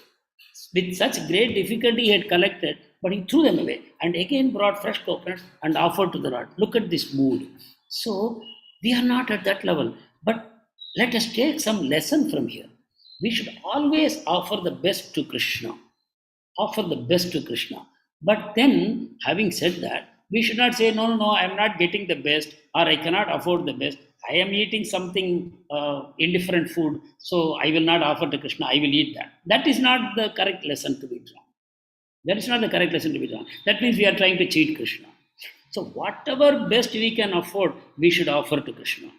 With such great difficulty, he had collected, but he threw them away and again brought fresh coconuts and offered to the Lord. Look at this mood. So, we are not at that level, but let us take some lesson from here. We should always offer the best to Krishna. Offer the best to Krishna. But then, having said that, we should not say, no, I am not getting the best, or I cannot afford the best. I am eating something indifferent food, so I will not offer to Krishna, I will eat that. That is not the correct lesson to be drawn. That is not the correct lesson to be drawn. That means we are trying to cheat Krishna. So whatever best we can afford, we should offer to Krishna.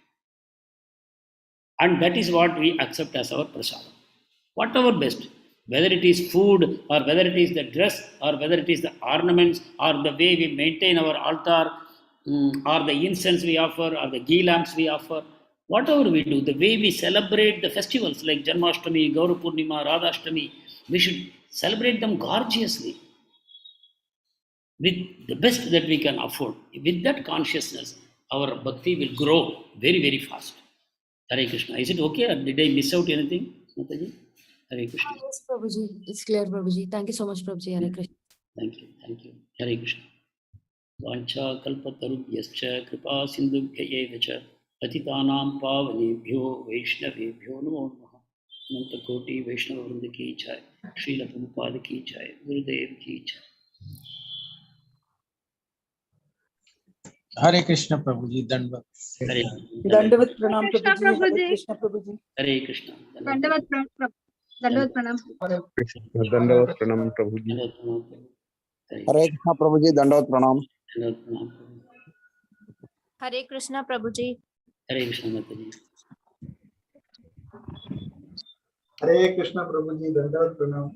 And that is what we accept as our prasadam. Whatever best, whether it is food, or whether it is the dress, or whether it is the ornaments, or the way we maintain our altar, or the incense we offer, or the ghee lamps we offer, whatever we do, the way we celebrate the festivals like Janmashtami, Gaura Purnima, Radhashtami, we should celebrate them gorgeously with the best that we can afford. With that consciousness, our bhakti will grow very, very fast. Hare Krishna. Is it okay, or did I miss out anything, Mataji? Hare Krishna. Yes, Prabhuji. It's clear, Prabhuji. Thank you so much, Prabhuji. Hare Krishna. Thank you. Hare Krishna. Vancha kalpatarubhyascha kripa sindhubhya cha patitanam pavanebhyo vaishnavebhyo namo namaha. Ananta koti Vaishnava Vrinda ki jai. Srila Prabhupada ki jai. Gurudev ki jai. Hare Krishna Prabhuji, Dandvat. Hare Dandavat pranam Krishna Prabhuji. Hare Prabhuji. Krishna Prabhuji. Hare Krishna. Dandavat pranam. Dandavat pranam Prabhuji. Hare Hare Krishna Prabhuji, Dandavat pranam. Hare Krishna Prabhuji. Hare Krishna Mataji. Hare Krishna Prabhuji, Dandavat pranam.